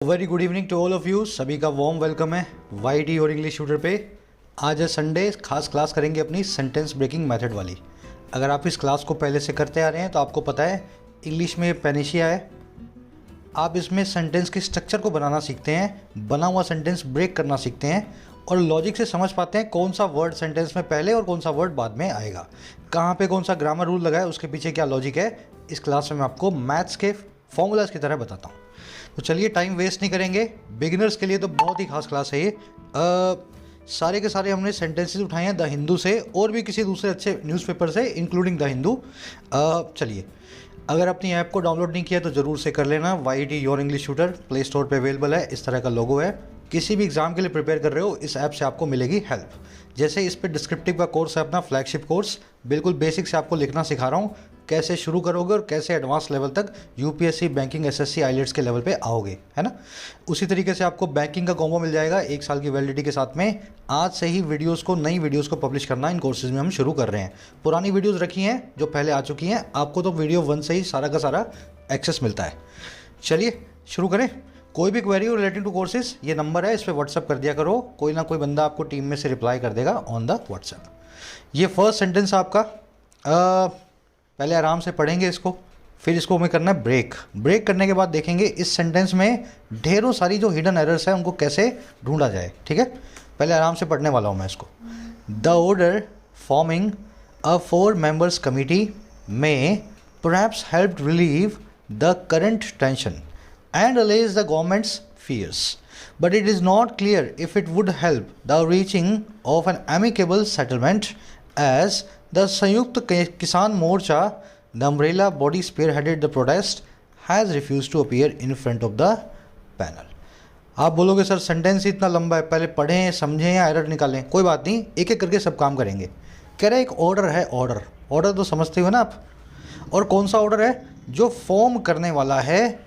Very good evening to all of you. सभी का warm welcome है वाईटी और इंग्लिश ट्यूटर पे। आज है संडे, खास क्लास करेंगे अपनी सेंटेंस ब्रेकिंग मेथड वाली। अगर आप इस क्लास को पहले से करते आ रहे हैं तो आपको पता है इंग्लिश में पेनिशिया है। आप इसमें सेंटेंस के स्ट्रक्चर को बनाना सीखते हैं, बना हुआ सेंटेंस ब्रेक करना सीखते हैं और लॉजिक से समझ पाते हैं कौन सा वर्ड सेंटेंस में पहले और कौन सा वर्ड बाद में आएगा, कहाँ पे कौन सा ग्रामर रूल लगा है, उसके पीछे क्या लॉजिक है। इस क्लास में मैं आपको मैथ्स के फॉर्मूलाज की तरह बताता हूँ। तो चलिए टाइम वेस्ट नहीं करेंगे। बिगिनर्स के लिए तो बहुत ही खास क्लास है ये। सारे के सारे हमने सेंटेंसेस उठाए हैं द हिंदू से और भी किसी दूसरे अच्छे न्यूज़पेपर से, इंक्लूडिंग द हिंदू। चलिए, अगर अपनी ऐप को डाउनलोड नहीं किया तो ज़रूर से कर लेना। YT your English tutor Play Store पे अवेलेबल है। इस तरह का लोगो है। किसी भी एग्ज़ाम के लिए प्रिपेयर कर रहे हो, इस ऐप से आपको मिलेगी हेल्प। जैसे इस पे डिस्क्रिप्टिव का कोर्स है, अपना फ्लैगशिप कोर्स, बिल्कुल बेसिक से आपको लिखना सिखा रहा हूँ, कैसे शुरू करोगे और कैसे एडवांस लेवल तक यूपीएससी, बैंकिंग, एसएससी, आईलेट्स के लेवल पे आओगे, है ना। उसी तरीके से आपको बैंकिंग का कॉम्बो मिल जाएगा 1 साल की वैलिडिटी के साथ में। आज से ही नई वीडियोस को पब्लिश करना इन कोर्सेज में हम शुरू कर रहे हैं। पुरानी वीडियोस रखी हैं जो पहले आ चुकी हैं, आपको तो वीडियो 1 से ही सारा का सारा एक्सेस मिलता है। चलिए शुरू करें। कोई भी क्वेरी रिलेटिंग टू कोर्सेज, ये नंबर है, इस पर व्हाट्सअप कर दिया करो। कोई ना कोई बंदा आपको टीम में से रिप्लाई कर देगा ऑन द व्हाट्सएप। ये फर्स्ट सेंटेंस आपका, पहले आराम से पढ़ेंगे इसको, फिर इसको हमें करना है ब्रेक करने के बाद देखेंगे इस सेंटेंस में ढेरों सारी जो हिडन एरर्स है उनको कैसे ढूंढा जाए। ठीक है, पहले आराम से पढ़ने वाला हूँ मैं इसको। The order forming a 4 members committee में perhaps help relieve the current tension and allay the government's fears, but it is not clear if it would help the reaching of an amicable settlement, as the Sanyukt Kisan Morcha, the umbrella body spearheaded the protest, has refused to appear in front of the panel. आप बोलोगे sir sentence ही इतना लंबा है, पहले पढ़ें समझें या error निकालें। कोई बात नहीं, एक एक करके सब काम करेंगे। कह रहे एक ऑर्डर है, ऑर्डर तो समझते हो ना आप। और कौन सा ऑर्डर है? जो फॉर्म करने वाला है,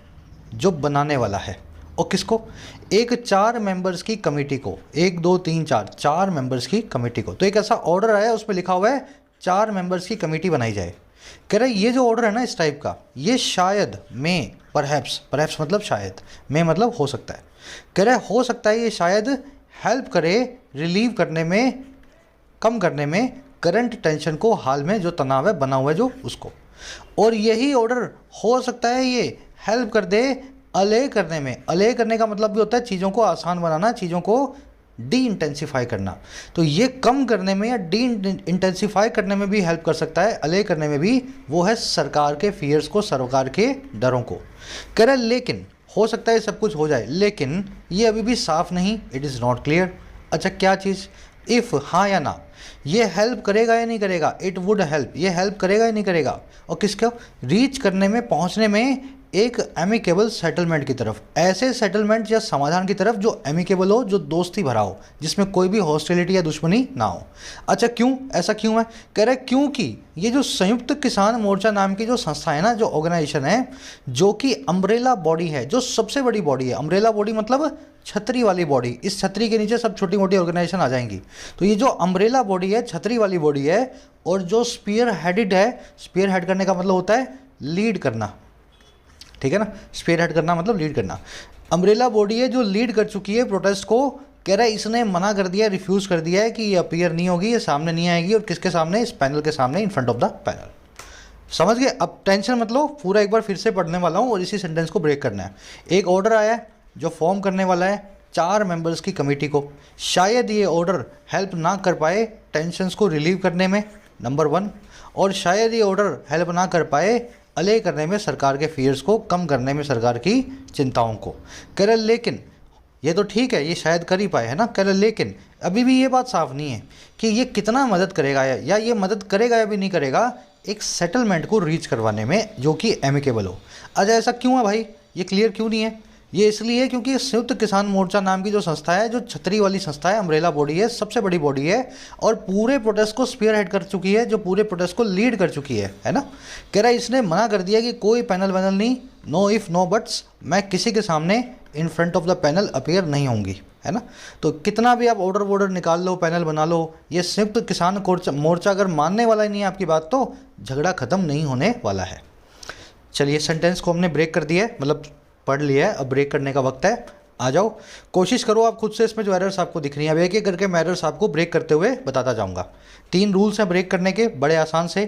जो बनाने वाला है। और किसको? एक 4 मेंबर्स की कमेटी को, 1 2 3 4 मेंबर्स की कमेटी को। तो एक ऐसा ऑर्डर आया, उसमें लिखा हुआ है 4 मेंबर्स की कमेटी बनाई जाए। कह रहा है ये जो ऑर्डर है ना इस टाइप का, ये शायद में, परहैप्स मतलब शायद, में मतलब हो सकता है। कह रहा है हो सकता है ये शायद हेल्प करे रिलीव करने में, कम करने में करंट टेंशन को, हाल में जो तनाव है बना हुआ है जो उसको। और यही ऑर्डर हो सकता है ये हेल्प कर दे अले करने में। अले करने का मतलब भी होता है चीज़ों को आसान बनाना, चीज़ों को डी इंटेंसिफाई करना। तो ये कम करने में या डी इंटेंसिफाई करने में भी हेल्प कर सकता है, अले करने में भी। वो है सरकार के फियर्स को, सरकार के डरों को। कह रहा है लेकिन हो सकता है सब कुछ हो जाए, लेकिन ये अभी भी साफ नहीं, इट इज़ नॉट क्लियर। अच्छा क्या चीज़? इफ़, हाँ या ना, ये हेल्प करेगा या नहीं करेगा? इट वुड हेल्प, ये हेल्प करेगा या नहीं करेगा? और किसको? रीच करने में, पहुंचने में एक एमिकेबल सेटलमेंट की तरफ, ऐसे सेटलमेंट या समाधान की तरफ जो एमिकेबल हो, जो दोस्ती भरा हो, जिसमें कोई भी हॉस्टिलिटी या दुश्मनी ना हो। अच्छा क्यों, ऐसा क्यों है? कह रहे क्योंकि ये जो संयुक्त किसान मोर्चा नाम की जो संस्था है ना, जो ऑर्गेनाइजेशन है, जो कि अम्ब्रेला बॉडी है, जो सबसे बड़ी बॉडी है। अम्ब्रेला बॉडी मतलब छतरी वाली बॉडी। इस छतरी के नीचे सब छोटी मोटी ऑर्गेनाइजेशन आ जाएंगी। तो ये जो अम्ब्रेला बॉडी है, छतरी वाली बॉडी है, और जो स्पीयर हेडेड है, स्पीयर हेड करने का मतलब होता है लीड करना, ठीक है ना। स्पीयर हेड करना मतलब लीड करना। अम्ब्रेला बॉडी है जो लीड कर चुकी है प्रोटेस्ट को। कह रहा है इसने मना कर दिया, रिफ्यूज़ कर दिया है कि ये अपीयर नहीं होगी, ये सामने नहीं आएगी। और किसके सामने? इस पैनल के सामने, इन फ्रंट ऑफ द पैनल। समझ गए? अब टेंशन मत लो, पूरा एक बार फिर से पढ़ने वाला हूँ और इसी सेंटेंस को ब्रेक करना है। एक ऑर्डर आया है जो फॉर्म करने वाला है 4 मेंबर्स की कमेटी को। शायद ये ऑर्डर हेल्प ना कर पाए टेंशन्स को रिलीव करने में, नंबर 1। और शायद ये ऑर्डर हेल्प ना कर पाए अले करने में, सरकार के फियर्स को कम करने में, सरकार की चिंताओं को। कह रहे लेकिन ये तो ठीक है, ये शायद कर ही पाए, है ना। कह रहे लेकिन अभी भी ये बात साफ नहीं है कि ये कितना मदद करेगा, या ये मदद करेगा या भी नहीं करेगा एक सेटलमेंट को रीच करवाने में जो कि एमिकेबल हो। अच्छा ऐसा क्यों है भाई, ये क्लियर क्यों नहीं है? ये इसलिए क्योंकि संयुक्त किसान मोर्चा नाम की जो संस्था है, जो छतरी वाली संस्था है, अम्ब्रेला बॉडी है, सबसे बड़ी बॉडी है, और पूरे प्रोटेस्ट को स्पीयर हेड कर चुकी है, जो पूरे प्रोटेस्ट को लीड कर चुकी है ना। कह रहा है इसने मना कर दिया कि कोई पैनल वैनल नहीं, नो इफ़ नो बट्स, मैं किसी के सामने इन front of the panel appear नहीं होंगी, है ना। तो कितना भी आप ऑर्डर वोर्डर निकाल लो, पैनल बना लो, ये संयुक्त किसान मोर्चा अगर मानने वाला ही नहीं है आपकी बात, तो झगड़ा खत्म नहीं होने वाला है। चलिए सेंटेंस को हमने ब्रेक कर दिया है, मतलब पढ़ लिया है, अब ब्रेक करने का वक्त है। आ जाओ, कोशिश करो आप खुद से इसमें जो एरर्स आपको दिख रही हैं, अब एक एक करके मैं एरर्स आपको ब्रेक करते हुए बताता जाऊंगा। 3 रूल्स हैं ब्रेक करने के, बड़े आसान से।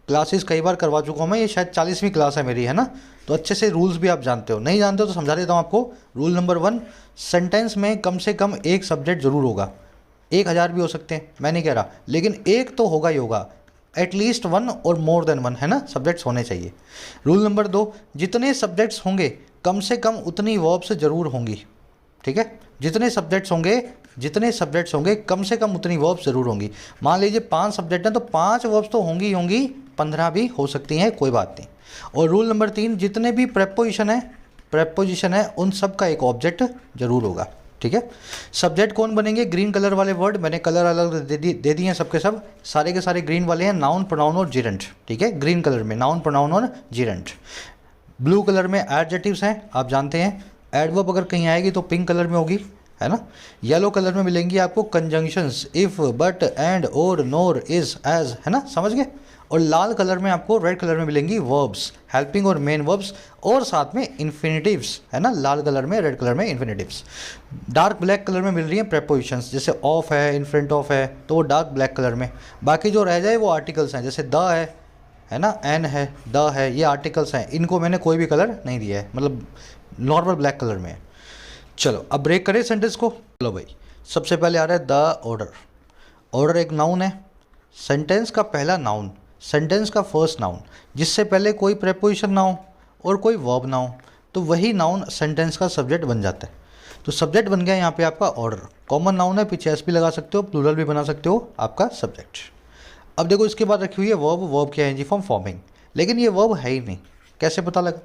क्लासेस कई बार करवा चुका हूँ मैं, ये शायद 40वीं क्लास है मेरी, है ना, तो अच्छे से रूल्स भी आप जानते हो। नहीं जानते हो तो समझा देता हूँ आपको। रूल नंबर 1, सेंटेंस में कम से कम एक सब्जेक्ट जरूर होगा। 1000 भी हो सकते हैं, मैं नहीं कह रहा, लेकिन एक तो होगा ही होगा। एटलीस्ट 1 और मोर देन 1, है ना, सब्जेक्ट्स होने चाहिए। रूल नंबर 2, जितने सब्जेक्ट्स होंगे कम से कम उतनी वर्ब्स जरूर होंगी। ठीक है, जितने सब्जेक्ट्स होंगे कम से कम उतनी वर्ब्स जरूर होंगी। मान लीजिए 5 सब्जेक्ट हैं तो 5 वर्ब्स तो होंगी ही होंगी, 15 भी हो सकती हैं, कोई बात नहीं। और रूल नंबर 3, जितने भी प्रेपोजिशन है उन सब का एक ऑब्जेक्ट जरूर होगा। ठीक है, सब्जेक्ट कौन बनेंगे? ग्रीन कलर वाले वर्ड, मैंने कलर अलग दे दिए हैं सबके सब, सारे के सारे ग्रीन वाले हैं, नाउन, प्रोनाउन और जिरेंट। ठीक है, ग्रीन कलर में नाउन, प्रोनाउन और जिरेंट। ब्लू कलर में एडजेक्टिव्स हैं, आप जानते हैं। एडवर्ब अगर कहीं आएगी तो पिंक कलर में होगी, है ना। येलो कलर में मिलेंगी आपको कंजंक्शंस, इफ, बट, एंड, और, नोर, इज, एज, है ना, समझ गए। और लाल कलर में आपको, रेड कलर में मिलेंगी वर्ब्स, हेल्पिंग और मेन वर्ब्स, और साथ में इन्फिनिटिव्स, है ना, लाल कलर में, रेड कलर में इन्फिनिटिव्स। डार्क ब्लैक कलर में मिल रही हैं प्रेपोजिशंस, जैसे ऑफ है, इन फ्रंट ऑफ है, तो वो डार्क ब्लैक कलर में। बाकी जो रह जाए वो आर्टिकल्स हैं, जैसे द है ना, एन है, द है, ये आर्टिकल्स हैं, इनको मैंने कोई भी कलर नहीं दिया है, मतलब नॉर्मल ब्लैक कलर में है। चलो अब ब्रेक करें सेंटेंस को। चलो भाई, सबसे पहले आ रहा है द ऑर्डर। ऑर्डर एक नाउन है, सेंटेंस का पहला नाउन, सेंटेंस का फर्स्ट नाउन, जिससे पहले कोई प्रेपोजिशन ना हो और कोई वर्ब ना हो, तो वही नाउन सेंटेंस का सब्जेक्ट बन जाता है। तो सब्जेक्ट बन गया यहाँ पे आपका ऑर्डर, कॉमन नाउन है, पीछे एस भी लगा सकते हो, प्लूरल भी बना सकते हो, आपका सब्जेक्ट। अब देखो इसके बाद रखी हुई है वर्ब, वर्ब की आईएनजी फॉर्म फॉर्मिंग, लेकिन ये वर्ब है ही नहीं, कैसे पता लगा?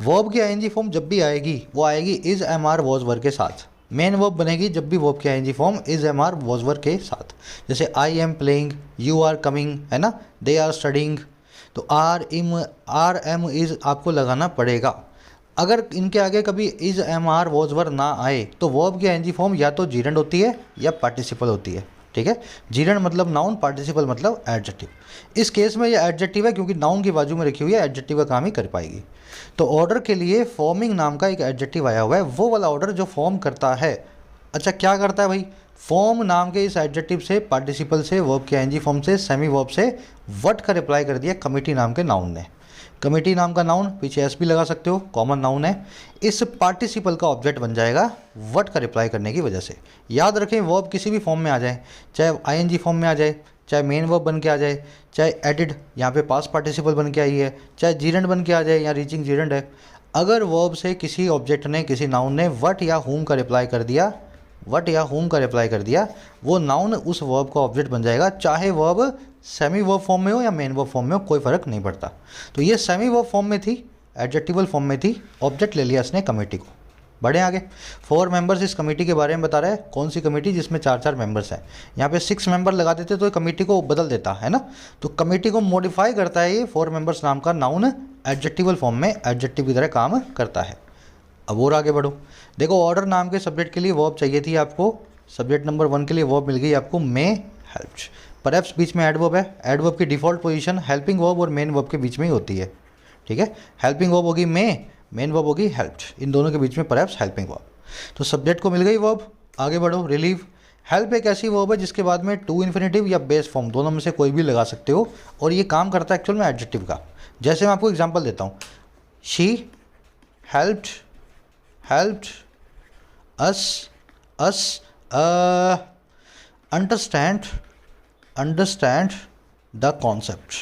वर्ब की आईएनजी फॉर्म जब भी आएगी वो आएगी is, am, are, was, were के साथ। मेन वर्ब बनेगी जब भी वर्ब की ING form is, am, are, was, were के साथ। जैसे I am playing, you are coming, है ना, दे आर स्टडिंग, तो आर एम इज आपको लगाना पड़ेगा। अगर इनके आगे कभी is, am, are, was, were ना आए तो वर्ब की आईएनजी फॉर्म या तो जीरेंड होती है या पार्टिसिपल होती है। ठीक है, जीरेंड मतलब नाउन, पार्टिसिपल मतलब एडजेक्टिव। इस केस में ये एडजेक्टिव है क्योंकि नाउन की बाजू में रखी हुई है, एडजेक्टिव का काम ही कर पाएगी। तो ऑर्डर के लिए फॉर्मिंग नाम का एक एडजेक्टिव आया हुआ है, वो वाला ऑर्डर जो फॉर्म करता है। अच्छा क्या करता है भाई? फॉर्म नाम के इस एडजेक्टिव से, पार्टिसिपल से, वर्ब के आईएनजी फॉर्म से, सेमी वर्ब से व्हाट का रिप्लाई कर दिया कमिटी नाम के नाउन ने। कमिटी नाम का नाउन, पीछे एस भी लगा सकते हो, कॉमन नाउन है, इस पार्टिसिपल का ऑब्जेक्ट बन जाएगा व्हाट का रिप्लाई करने की वजह से। याद रखें वर्ब किसी भी फॉर्म में आ जाए, चाहे आईएनजी फॉर्म में आ जाए, चाहे मेन वर्ब बन के आ जाए, चाहे एडिड यहाँ पे पास्ट पार्टिसिपल बन के आई है, चाहे जीरेंड बन के आ जाए, या रीचिंग जीरेंड है, अगर वर्ब से किसी ऑब्जेक्ट ने, किसी नाउन ने व्हाट या हुम का रिप्लाई कर दिया, वो नाउन उस वर्ब का ऑब्जेक्ट बन जाएगा, चाहे वर्ब सेमी वर्ब फॉर्म में हो या मेन वर्ब फॉर्म में हो, कोई फ़र्क नहीं पड़ता। तो ये सेमी वर्ब फॉर्म में थी, एडजेक्टिवल फॉर्म में थी, ऑब्जेक्ट ले लिया इसने कमेटी को। बढ़े आगे, 4 मेंबर्स इस कमेटी के बारे में बता रहा है। कौन सी कमेटी? जिसमें 4 मेंबर्स हैं। यहाँ पे 6 मेंबर लगा देते तो कमेटी को बदल देता, है ना। तो कमेटी को मॉडिफाई करता है ये 4 मेंबर्स नाम का नाउन, एडजेक्टिवल फॉर्म में एडजेक्टिव की तरह काम करता है। अब और आगे बढ़ो, देखो ऑर्डर नाम के सब्जेक्ट के लिए वर्ब चाहिए थी आपको, सब्जेक्ट नंबर 1 के लिए वर्ब मिल गई आपको, मे हेल्प्ड। परहैप्स बीच में एडवर्ब है, एडवर्ब की डिफ़ॉल्ट पोजीशन हेल्पिंग वर्ब और मेन वर्ब के बीच में ही होती है। ठीक है, हेल्पिंग वर्ब होगी मे, मेन वर्ब होगी हेल्प्ड, इन दोनों के बीच में परहैप्स हेल्पिंग वर्ब। तो सब्जेक्ट को मिल गई वर्ब। आगे बढ़ो, रिलीव। हेल्प एक ऐसी वर्ब है जिसके बाद में टू इन्फिनेटिव या बेस फॉर्म दोनों में से कोई भी लगा सकते हो, और ये काम करता है एक्चुअल में एडजेक्टिव का। जैसे मैं आपको एग्जांपल देता हूँ, she helped us understand the concept.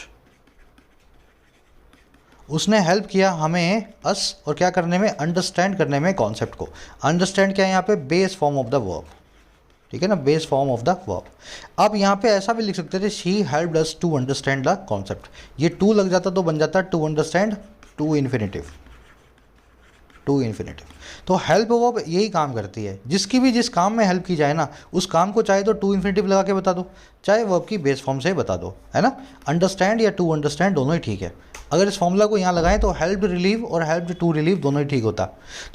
उसने हेल्प किया हमें, अस, और क्या करने में? अंडरस्टैंड करने में कॉन्सेप्ट को। अंडरस्टैंड क्या है यहाँ पे? Base form of the verb. ठीक है ना, base form of the verb. अब यहाँ पे ऐसा भी लिख सकते थे, she helped us to understand the concept. ये टू लग जाता तो बन जाता टू अंडरस्टैंड, टू इन्फिनेटिव। तो हेल्प वर्ब यही काम करती है, जिसकी भी जिस काम में हेल्प की जाए ना, उस काम को चाहे तो टू इन्फिनेटिव लगा के बता दो, चाहे वर्ब की बेस फॉर्म से बता दो, है ना। अंडरस्टैंड या टू अंडरस्टैंड दोनों ही ठीक है। अगर इस फॉर्मूला को यहाँ लगाएं तो हेल्प रिलीव और हेल्प टू रिलीव दोनों ही ठीक होता।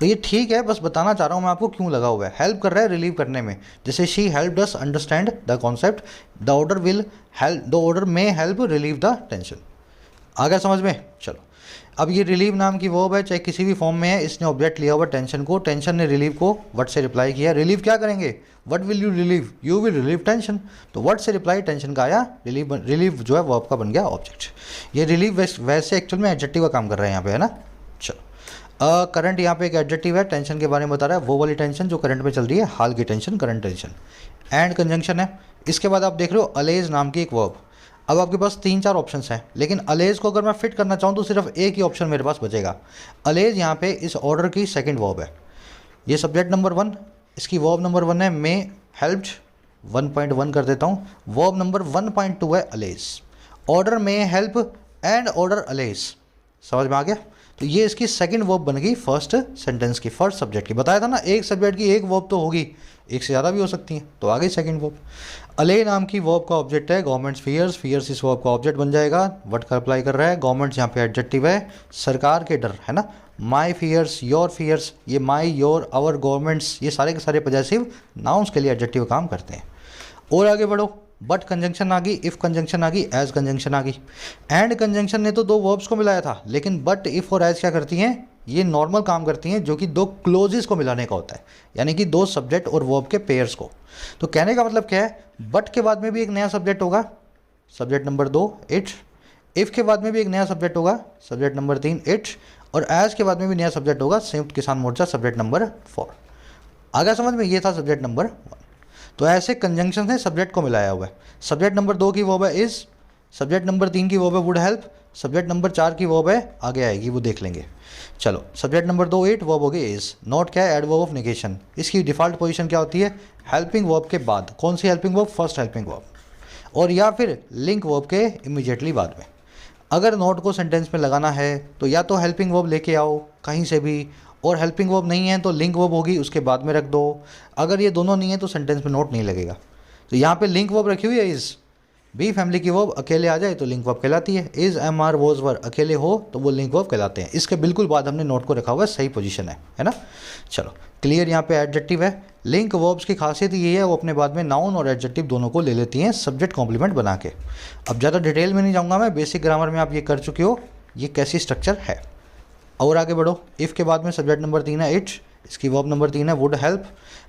तो ये ठीक है, बस बताना चाह रहा हूँ मैं आपको क्यों लगा हुआ है। हेल्प कर रहा है रिलीव करने में, जैसे she helped us understand the concept, the order may help relieve the tension. आ गया समझ में? चलो अब ये रिलीव नाम की वर्ब है, चाहे किसी भी फॉर्म में है, इसने ऑब्जेक्ट लिया हुआ टेंशन को, टेंशन ने रिलीव को व्हाट से रिप्लाई किया। रिलीव क्या करेंगे, what will you relieve, you will relieve tension, तो व्हाट से रिप्लाई टेंशन का आया, रिलीव, रिलीव जो है वर्ब का बन गया ऑब्जेक्ट। ये रिलीव वैसे एक्चुअल में एडजेक्टिव का काम कर रहा है यहाँ पे, है ना। चलो करंट यहाँ पे एक एडजेक्टिव है, टेंशन के बारे में बता रहा है, वो वाली टेंशन जो करंट में चल रही है, हाल की tension, current tension. And conjunction है। इसके बाद आप देख रहे हो अलेज नाम की एक वर्ब। अब आपके पास 3-4 ऑप्शंस हैं, लेकिन अलेज को अगर मैं फिट करना चाहूँ तो सिर्फ एक ही ऑप्शन मेरे पास बचेगा। अलेज यहाँ पे इस ऑर्डर की सेकंड वर्ब है। ये सब्जेक्ट नंबर 1, इसकी वर्ब नंबर 1 है मे हेल्प्ड, 1.1 कर देता हूँ। वर्ब नंबर 1.2 है allege. Order may help and order allege, समझ में आ गया। तो ये इसकी सेकंड वर्ब बन गई फर्स्ट सेंटेंस की, फर्स्ट सब्जेक्ट की। बताया था ना, एक सब्जेक्ट की एक वर्ब तो होगी, एक से ज़्यादा भी हो सकती हैं, तो आ गई सेकंड वर्ब। अले नाम की वर्ब का ऑब्जेक्ट है गवर्नमेंट्स फियर्स, फियर्स इस वर्ब का ऑब्जेक्ट बन जाएगा। व्हाट का अप्लाई कर रहा है, गवर्नमेंट्स यहाँ पे एडजेक्टिव है, सरकार के डर, है ना। माई फियर्स, योर फियर्स, ये माई, योर, आवर, गवर्नमेंट्स, ये सारे के सारे पॉजेसिव नाउन्स के लिए एडजेक्टिव काम करते हैं। और आगे बढ़ो, बट कंजंक्शन आ गई, इफ़ कंजंक्शन आ गई, एज कंजंक्शन आ गई। एंड कंजंक्शन ने तो दो वर्ब्स को मिलाया था, लेकिन बट, इफ़ और एज क्या करती हैं, ये नॉर्मल काम करती हैं, जो कि दो क्लोजेस को मिलाने का होता है, यानी कि दो सब्जेक्ट और वर्ब के पेयर्स को। तो कहने का मतलब क्या है, बट के बाद में भी एक नया सब्जेक्ट होगा, सब्जेक्ट नंबर 2 इट। इफ़ के बाद में भी एक नया सब्जेक्ट होगा, सब्जेक्ट नंबर 3 इट। और एज के बाद में भी नया सब्जेक्ट होगा, संयुक्त किसान मोर्चा, सब्जेक्ट नंबर 4। आगे समझ में, ये था सब्जेक्ट नंबर 1। तो ऐसे कंजंक्शन से सब्जेक्ट को मिलाया हुआ है। सब्जेक्ट नंबर 2 की वर्ब है इज, सब्जेक्ट नंबर 3 की वर्ब है वुड हेल्प, सब्जेक्ट नंबर 4 की वर्ब है आगे आएगी, वो देख लेंगे। चलो, सब्जेक्ट नंबर 2 इट, वर्ब हो गई इज। नॉट क्या है, एड वर्ब ऑफ नेगेशन। इसकी डिफ़ॉल्ट पोजीशन क्या होती है, हेल्पिंग वर्ब के बाद। कौन सी helping verb, first helping verb, और या फिर लिंक वर्ब के इमीडिएटली बाद में। अगर नॉट को सेंटेंस में लगाना है तो या तो हेल्पिंग वर्ब लेके आओ कहीं से भी, और हेल्पिंग वर्ब नहीं है तो लिंक वर्ब होगी, उसके बाद में रख दो। अगर ये दोनों नहीं है तो सेंटेंस में नोट नहीं लगेगा। तो यहाँ पे लिंक वर्ब रखी हुई है इज़, बी फैमिली की वर्ब अकेले आ जाए तो लिंक वर्ब कहलाती है। इज़, एम, आर, वॉज, वर अकेले हो तो वो लिंक वर्ब कहलाते हैं। इसके बिल्कुल बाद हमने नोट को रखा हुआ है, सही पोजीशन है ना। चलो क्लियर, यहाँ पे एडजेक्टिव है। लिंक वर्ब्स की खासियत ये है, वो अपने बाद में नाउन और एडजेक्टिव दोनों को ले लेती हैं सब्जेक्ट कॉम्प्लीमेंट बना के। अब ज़्यादा डिटेल में नहीं जाऊँगा मैं, बेसिक ग्रामर में आप ये कर चुके हो, ये कैसी स्ट्रक्चर है। और आगे बढ़ो, इफ़ के बाद में सब्जेक्ट नंबर 3 है इट, इसकी वर्ब नंबर 3 है वुड हेल्प।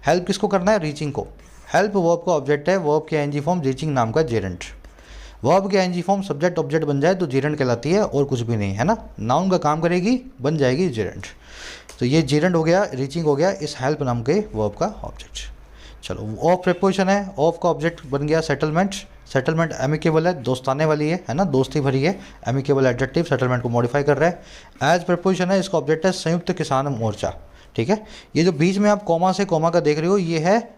हेल्प किसको करना है, रीचिंग को। हेल्प वर्ब का ऑब्जेक्ट है, वर्ब के एनजी फॉर्म रीचिंग नाम का जेरेंट। वर्ब के एनजी फॉर्म सब्जेक्ट ऑब्जेक्ट बन जाए तो जेरेंट कहलाती है, और कुछ भी नहीं, है ना। नाउन का काम करेगी, बन जाएगी जेरेंट। तो ये जेरेंट हो गया, रीचिंग हो गया इस हेल्प नाम के वर्ब का ऑब्जेक्ट। चलो, ऑफ प्रीपोजिशन है, ऑफ का ऑब्जेक्ट बन गया सेटलमेंट। सेटलमेंट एमिकेबल है, दोस्ताने वाली है ना, दोस्ती भरी है। एमिकेबल एडजेक्टिव सेटलमेंट को मॉडिफाई कर रहा है। एज प्रीपोजिशन है, इसका ऑब्जेक्ट है संयुक्त किसान मोर्चा, ठीक है। ये जो बीच में आप कॉमा से कॉमा का देख रहे हो, ये है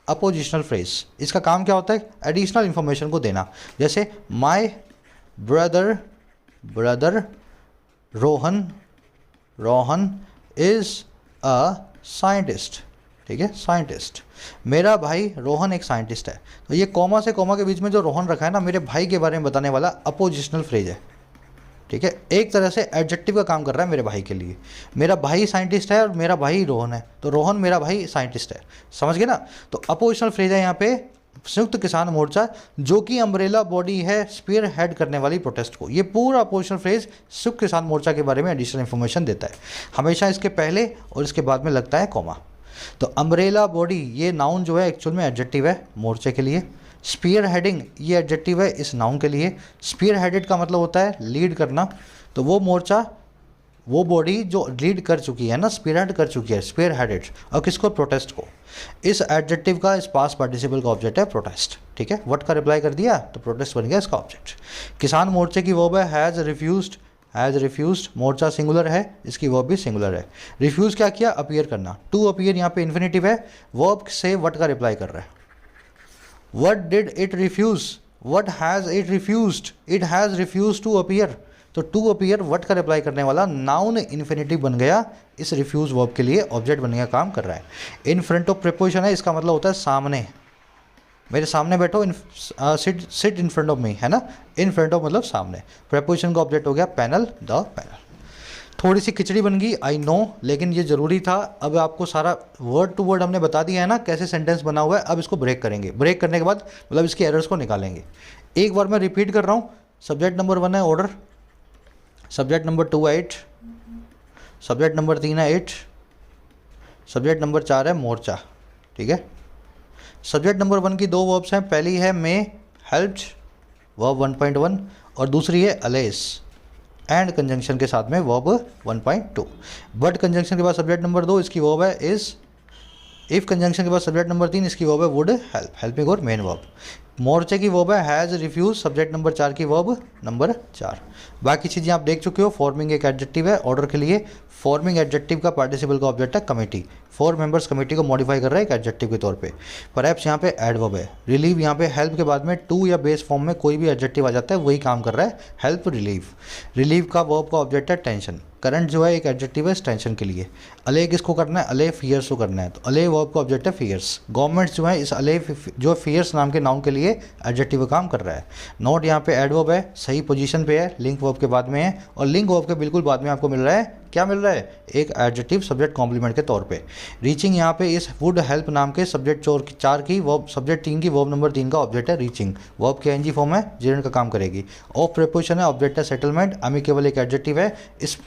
अपोजिशनल फ्रेज। इसका काम क्या होता है, एडिशनल इंफॉर्मेशन को देना। जैसे my brother Rohan is a scientist, ठीक है, साइंटिस्ट। मेरा भाई रोहन एक साइंटिस्ट है। तो ये कॉमा से कॉमा के बीच में जो रोहन रखा है ना, मेरे भाई के बारे में बताने वाला अपोजिशनल फ्रेज है, ठीक है। एक तरह से एडजेक्टिव का काम कर रहा है मेरे भाई के लिए। मेरा भाई साइंटिस्ट है और मेरा भाई रोहन है, तो रोहन मेरा भाई साइंटिस्ट है, समझ गए ना। तो अपोजिशनल फ्रेज है यहाँ पे संयुक्त किसान मोर्चा, जो कि अम्ब्रेला बॉडी है स्पीयर हेड करने वाली प्रोटेस्ट को। ये पूरा अपोजिशनल फ्रेज संयुक्त किसान मोर्चा के बारे में एडिशनल इन्फॉर्मेशन देता है। हमेशा इसके पहले और इसके बाद में लगता है कॉमा। तो अम्ब्रेला बॉडी ये नाउन जो है एक्चुअल में एडजेक्टिव है मोर्चे के लिए। स्पीयर हेडिंग ये एडजेक्टिव है इस नाउन के लिए। स्पीयर हेडेड का मतलब होता है लीड करना। तो वो मोर्चा, वो बॉडी जो लीड कर चुकी है ना, स्पीयर हेड कर चुकी है, स्पीयर हेडेड। और किसको, प्रोटेस्ट को। इस एडजेक्टिव का, इस पास्ट पार्टिसिपल का ऑब्जेक्ट है प्रोटेस्ट, ठीक है। व्हाट का रिप्लाई कर दिया तो प्रोटेस्ट बन गया इसका ऑब्जेक्ट। किसान मोर्चे की वर्ब है हैज़ रिफ्यूज्ड, मोर्चा सिंगुलर है, इसकी वर्ब भी सिंगुलर है। रिफ्यूज़ क्या किया, अपीयर करना। टू अपीयर यहाँ पे इन्फिनेटिव है, वर्ब से व्हाट का रिप्लाई कर रहा है। What did it refuse, what has it refused, it has refused to appear. तो टू अपीयर व्हाट का रिप्लाई करने वाला नाउन इन्फिनेटिव बन गया, इस रिफ्यूज वर्ब के लिए ऑब्जेक्ट बनने का काम कर रहा है। इन फ्रंट ऑफ प्रीपोजिशन है, इसका मतलब होता है सामने, मेरे सामने बैठो, sit in front of me, है ना। इन फ्रंट ऑफ मतलब सामने। प्रीपोजिशन का ऑब्जेक्ट हो गया पैनल, द पैनल। थोड़ी सी खिचड़ी बन गई, आई नो, लेकिन ये ज़रूरी था। अब आपको सारा वर्ड टू वर्ड हमने बता दिया है ना कैसे सेंटेंस बना हुआ है। अब इसको ब्रेक करेंगे, ब्रेक करने के बाद मतलब इसके एरर्स को निकालेंगे। एक बार मैं रिपीट कर रहा हूँ। सब्जेक्ट नंबर 1 है ऑर्डर, सब्जेक्ट नंबर 2 है ईट, सब्जेक्ट नंबर 3 है ईट, सब्जेक्ट नंबर 4 है मोर्चा। ठीक है, सब्जेक्ट नंबर 1 की दो वर्ब्स हैं, पहली है मे हेल्प्ड वर्ब 1.1 और दूसरी है अलेस एंड कंजंक्शन के साथ में वर्ब 1.2। बट कंजंक्शन के बाद सब्जेक्ट नंबर 2 इसकी वर्ब है इज, इफ कंजंक्शन के बाद सब्जेक्ट नंबर 3 इसकी वर्ब है वुड हेल्प, हेल्पिंग और मेन वर्ब। मोर्चे की वर्ब है हैज़ रिफ्यूज, सब्जेक्ट नंबर 4 की वर्ब नंबर 4। बाकी चीज़ें आप देख चुके हो। फॉर्मिंग एक एडजेक्टिव है, ऑर्डर के लिए फॉर्मिंग एडजेक्टिव का पार्टिसिपल का ऑब्जेक्ट है कमेटी, 4 मेंबर्स कमेटी को मॉडिफाई कर रहा है एक एडजेक्टिव के तौर पे। परहैप्स यहाँ पे एडवर्ब है। रिलीव यहाँ पे हेल्प के बाद में टू या बेस फॉर्म में कोई भी एडजेक्टिव आ जाता है, वही काम कर रहा है, हेल्प रिलीव। रिलीव का वर्ब का ऑब्जेक्ट है टेंशन। करंट जो है एक एडजेक्टिव है टेंशन के लिए। अले किसको करना है, अले फियर्स को करना है, तो अले वर्ब का ऑब्जेक्ट है फियर्स। गवर्नमेंट्स जो है इस अले जो फियर्स नाम के नाउन के लिए एडजेक्टिव काम कर रहा है। नोट यहाँ पे एडवर्ब है, सही पोजीशन पे है, लिंक वर्ब के बाद में है और लिंक वर्ब के बिल्कुल बाद में आपको मिल रहा है, क्या मिल रहा है, एक एडजेक्टिव सब्जेक्ट कॉम्प्लीमेंट के तौर पे। रीचिंग यहाँ पे इस वुड हेल्प नाम के सब्जेक्ट 4 की वर्ब, सब्जेक्ट 3 की वर्ब नंबर 3 का ऑब्जेक्ट है रीचिंग। वर्ब के एनजी फॉर्म है, जेरेंट का काम करेगी। ऑफ प्रीपोजिशन है, ऑब्जेक्ट है सेटलमेंट। अमिकेबल एक एडजेक्टिव है, इस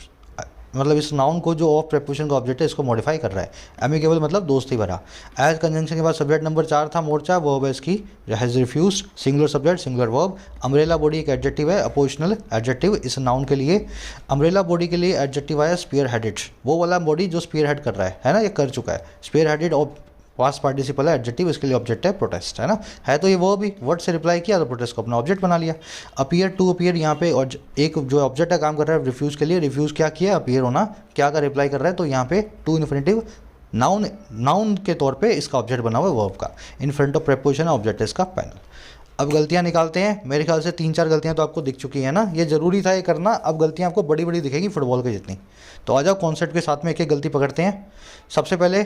मतलब इस नाउन को जो ऑफ प्रीपोजिशन का ऑब्जेक्ट है इसको मॉडिफाई कर रहा है। अमिकेबल मतलब दोस्ती भरा। एज कंजंक्शन के बाद सब्जेक्ट नंबर 4 था मोर्चा, वर्ब है इसकी has refuse, singular subject singular verb. Umbrella body एक एडजेक्टिव है, अपोजिशनल एडजेक्टिव इस नाउन के लिए। अम्ब्रेला बॉडी के लिए एडजेक्टिव आया स्पीयर हेडेड, वो वाला बॉडी जो स्पीयर हेड कर रहा है ना, ये कर चुका है। स्पीयर हेडेड और पास्ट पार्टिसिपल है एडजेक्टिव, इसके लिए ऑब्जेक्ट है प्रोटेस्ट, है ना, है तो ये वो भी वर्ड से रिप्लाई किया तो प्रोटेस्ट को अपना ऑब्जेक्ट बना लिया। अपीयर टू अपीयर यहाँ पे और एक जो ऑब्जेक्ट है काम कर रहा है रिफ्यूज के लिए, रिफ्यूज क्या किया, अपीयर होना, क्या का रिप्लाई कर रहा है, तो यहाँ पे टू इन्फिनेटिव नाउन के तौर पे इसका ऑब्जेक्ट बना हुआ है वर्ब का। इन फ्रंट ऑफ प्रेपोजिशन ऑब्जेक्ट है इसका पैनल। अब गलतियां निकालते हैं, मेरे ख्याल से 3-4 गलतियां तो आपको दिख चुकी हैं ना, ये जरूरी था ये करना। अब गलतियां आपको बड़ी बड़ी दिखेगी फुटबॉल के जितनी। तो आ जाओ कॉन्सेप्ट के साथ में एक एक गलती पकड़ते हैं। सबसे पहले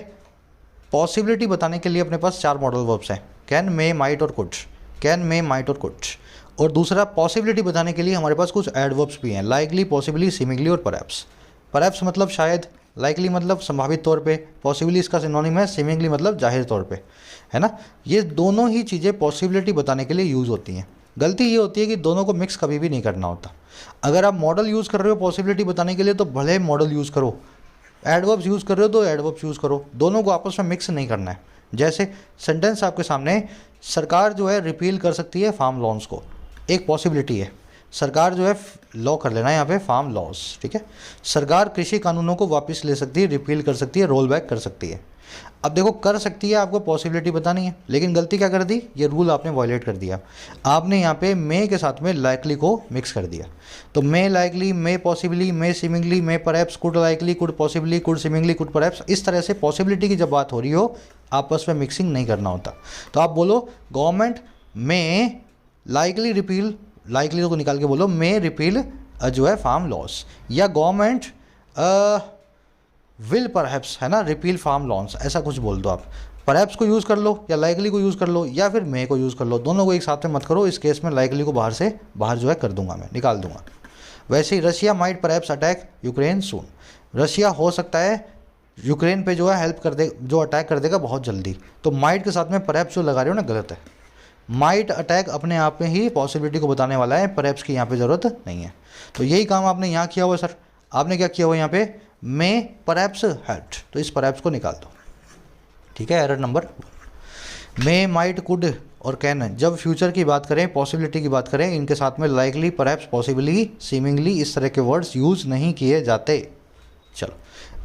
पॉसिबिलिटी बताने के लिए अपने पास 4 मॉडल वर्ब्स हैं, कैन मे माइट और कुड, कैन मे माइट और कुड। और दूसरा पॉसिबिलिटी बताने के लिए हमारे पास कुछ एडवर्ब्स भी हैं, लाइकली, पॉसिबली, सीमिंगली और परहैप्स। परहैप्स मतलब शायद, लाइकली मतलब संभावित तौर पे, पॉसिबली इसका सिनोनिम है, सीमिंगली मतलब जाहिर तौर पे, है ना। ये दोनों ही चीज़ें पॉसिबिलिटी बताने के लिए यूज़ होती हैं। गलती ये होती है कि दोनों को मिक्स कभी भी नहीं करना होता। अगर आप मॉडल यूज़ कर रहे हो पॉसिबिलिटी बताने के लिए तो भले मॉडल यूज़ करो, एडवर्ब्स यूज़ कर रहे हो तो एडवर्ब्स यूज़ करो, दोनों को आपस में मिक्स नहीं करना है। जैसे सेंटेंस आपके सामने, सरकार जो है रिपील कर सकती है फार्म लॉन्स को, एक पॉसिबिलिटी है। सरकार जो है लॉ कर लेना है यहाँ पे, फार्म लॉज, ठीक है। सरकार कृषि कानूनों को वापस ले सकती है, रिपील कर सकती है, रोल बैक कर सकती है। अब देखो कर सकती है, आपको पॉसिबिलिटी बतानी है, लेकिन गलती क्या कर दी, ये रूल आपने वायलेट कर दिया। आपने यहाँ पे मे के साथ में लाइकली को मिक्स कर दिया। तो may likely, may possibly, may seemingly, may perhaps, could likely, could possibly, could seemingly, could perhaps, इस तरह से पॉसिबिलिटी की जब बात हो रही हो आपस में मिक्सिंग नहीं करना होता। तो आप बोलो government may likely repeal, likely को निकाल के बोलो मे रिपील जो है फार्म लॉस, या गवर्नमेंट विल परहैप्स, है ना, रिपील फार्म लॉन्स, ऐसा कुछ बोल दो आप। परहैप्स को यूज़ कर लो या लाइकली को यूज़ कर लो या फिर मे को यूज़ कर लो, दोनों को एक साथ में मत करो। इस केस में लाइकली को बाहर जो है कर दूंगा, मैं निकाल दूंगा। वैसे ही Russia might perhaps attack Ukraine soon, Russia हो सकता है यूक्रेन पे जो है हेल्प कर दे, जो अटैक कर देगा बहुत जल्दी। तो माइट के साथ में परहैप्स जो लगा रहे हो ना, गलत है। माइट अटैक अपने आप में ही पॉसिबिलिटी को बताने वाला है, परहैप्स की यहाँ पे ज़रूरत नहीं है। तो यही काम आपने यहाँ किया हुआ सर, आपने क्या किया हुआ यहाँ पे, मे परहैप्स हेल्प्ड, तो इस परहैप्स को निकाल दो, ठीक है। Error number, may might could और कैन, जब फ्यूचर की बात करें, पॉसिबिलिटी की बात करें, इनके साथ में लाइकली, परहैप्स, पॉसिबली, सीमिंगली इस तरह के वर्ड्स यूज़ नहीं किए जाते। चलो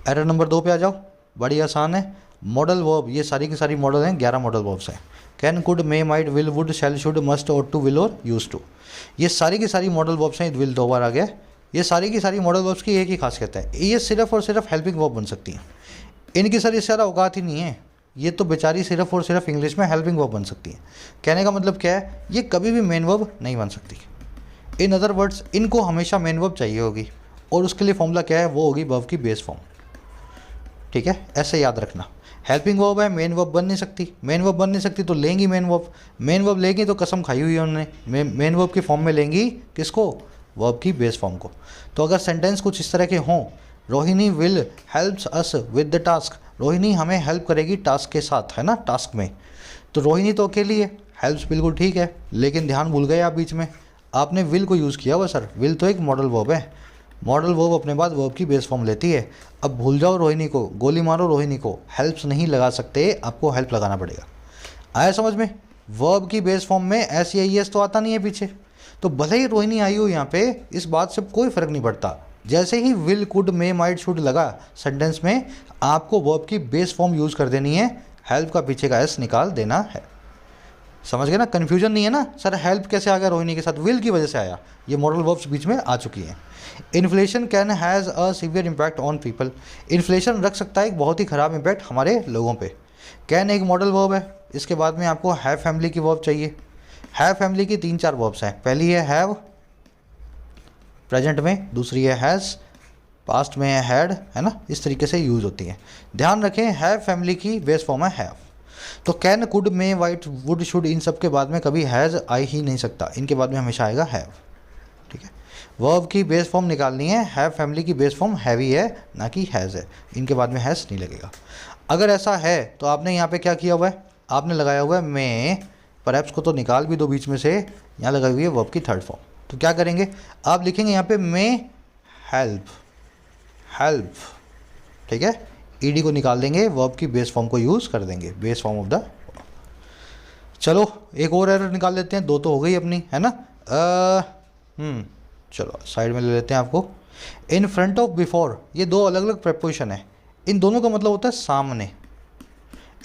एरर नंबर 2 पे आ जाओ, बड़ी आसान है। मॉडल वर्ब, ये सारी की सारी मॉडल हैं, 11 मॉडल वर्ब्स हैं। Can, could, may, might, will, would, shall, should, must, और टू, विल और यूज टू, ये सारी की सारी मॉडल वर्ब्स हैं। विल 2 बार आ गया। ये सारी की सारी मॉडल वर्ब्स की एक ही खासियत है, ये सिर्फ और सिर्फ हेल्पिंग वर्ब बन सकती हैं। इनकी सर इससे ज़्यादा औकात ही नहीं है, ये तो बेचारी सिर्फ और सिर्फ इंग्लिश में हेल्पिंग वर्ब बन सकती है। कहने का मतलब क्या है, ये कभी भी मेन वर्ब नहीं बन सकती। इन अदर वर्ड्स इनको हमेशा मेन वर्ब चाहिए होगी, और उसके लिए फॉर्मूला क्या है, वो होगी वर्ब की बेस फॉर्म, ठीक है। ऐसे याद रखना, हेल्पिंग वर्ब है, मेन वर्ब बन नहीं सकती। मेन वर्ब बन नहीं सकती तो लेंगी मेन वर्ब, मेन वर्ब लेंगी तो कसम खाई हुई है उन्होंने, मेन वर्ब की फॉर्म में लेंगी किसको, वर्ब की बेस फॉर्म को। तो अगर सेंटेंस कुछ इस तरह के हों, Rohini will helps us with the task, Rohini हमें हेल्प करेगी टास्क के साथ, है ना, टास्क में। तो रोहिणी तो अकेली है, हेल्प्स बिल्कुल ठीक है, लेकिन ध्यान भूल गए आप बीच में, आपने विल को यूज़ किया हुआ सर। विल तो एक मॉडल वर्ब है, मॉडल वर्ब अपने बाद वर्ब की बेस फॉर्म लेती है। अब भूल जाओ रोहिणी को, गोली मारो रोहिणी को, हेल्प्स नहीं लगा सकते, आपको हेल्प लगाना पड़ेगा। आया समझ में? वर्ब की बेस फॉर्म में एस या एस तो आता नहीं है पीछे, तो भले ही रोहिणी आई हो यहाँ पे, इस बात से कोई फ़र्क नहीं पड़ता। जैसे he will, could, may, might, should लगा सेंटेंस में, आपको वर्ब की बेस फॉर्म यूज़ कर देनी है, हेल्प का पीछे का एस निकाल देना है। समझ गए ना? कन्फ्यूजन नहीं है ना सर, हेल्प कैसे आ गया रोहिणी के साथ? विल की वजह से आया। ये मॉडल वर्ब्स बीच में आ चुकी हैं। Inflation can has a severe impact on people. Inflation रख सकता है एक बहुत ही ख़राब इम्पैक्ट हमारे लोगों पे। कैन एक मॉडल वर्ब है, इसके बाद में आपको हैव फैमिली की वर्ब चाहिए। हैव फैमिली की 3-4 वर्ब्स हैं। पहली है हैव प्रेजेंट में, दूसरी है हैज़ पास्ट में है हैड, है ना? इस तरीके से यूज़ होती हैं। ध्यान रखें, हैव फैमिली की बेस फॉर्म है हैव। तो can, could, may, might, would, should, इन सब के बाद में कभी हैज़ आ ही नहीं सकता, इनके बाद में हमेशा आएगा हैव। ठीक है, वर्ब की बेस फॉर्म निकालनी है, हैव फैमिली की बेस फॉर्म हैवी है, ना कि हैज़ है, इनके बाद में हैज़ नहीं लगेगा। अगर ऐसा है तो आपने यहाँ पे क्या किया हुआ है? आपने लगाया हुआ है मे, परहैप्स को तो निकाल भी दो बीच में से, यहाँ लगाई हुई है वर्ब की थर्ड फॉर्म। तो क्या करेंगे? आप लिखेंगे यहाँ पे मे हेल्प, हेल्प। ठीक है, ईडी को निकाल देंगे, वर्ब की बेस फॉर्म को यूज़ कर देंगे, बेस फॉर्म ऑफ द। चलो एक और एरर निकाल लेते हैं, 2 तो हो गई अपनी, है ना? चलो साइड में ले लेते हैं आपको। इन फ्रंट ऑफ, बिफोर, ये 2 अलग अलग प्रेपोजिशन है। इन दोनों का मतलब होता है सामने।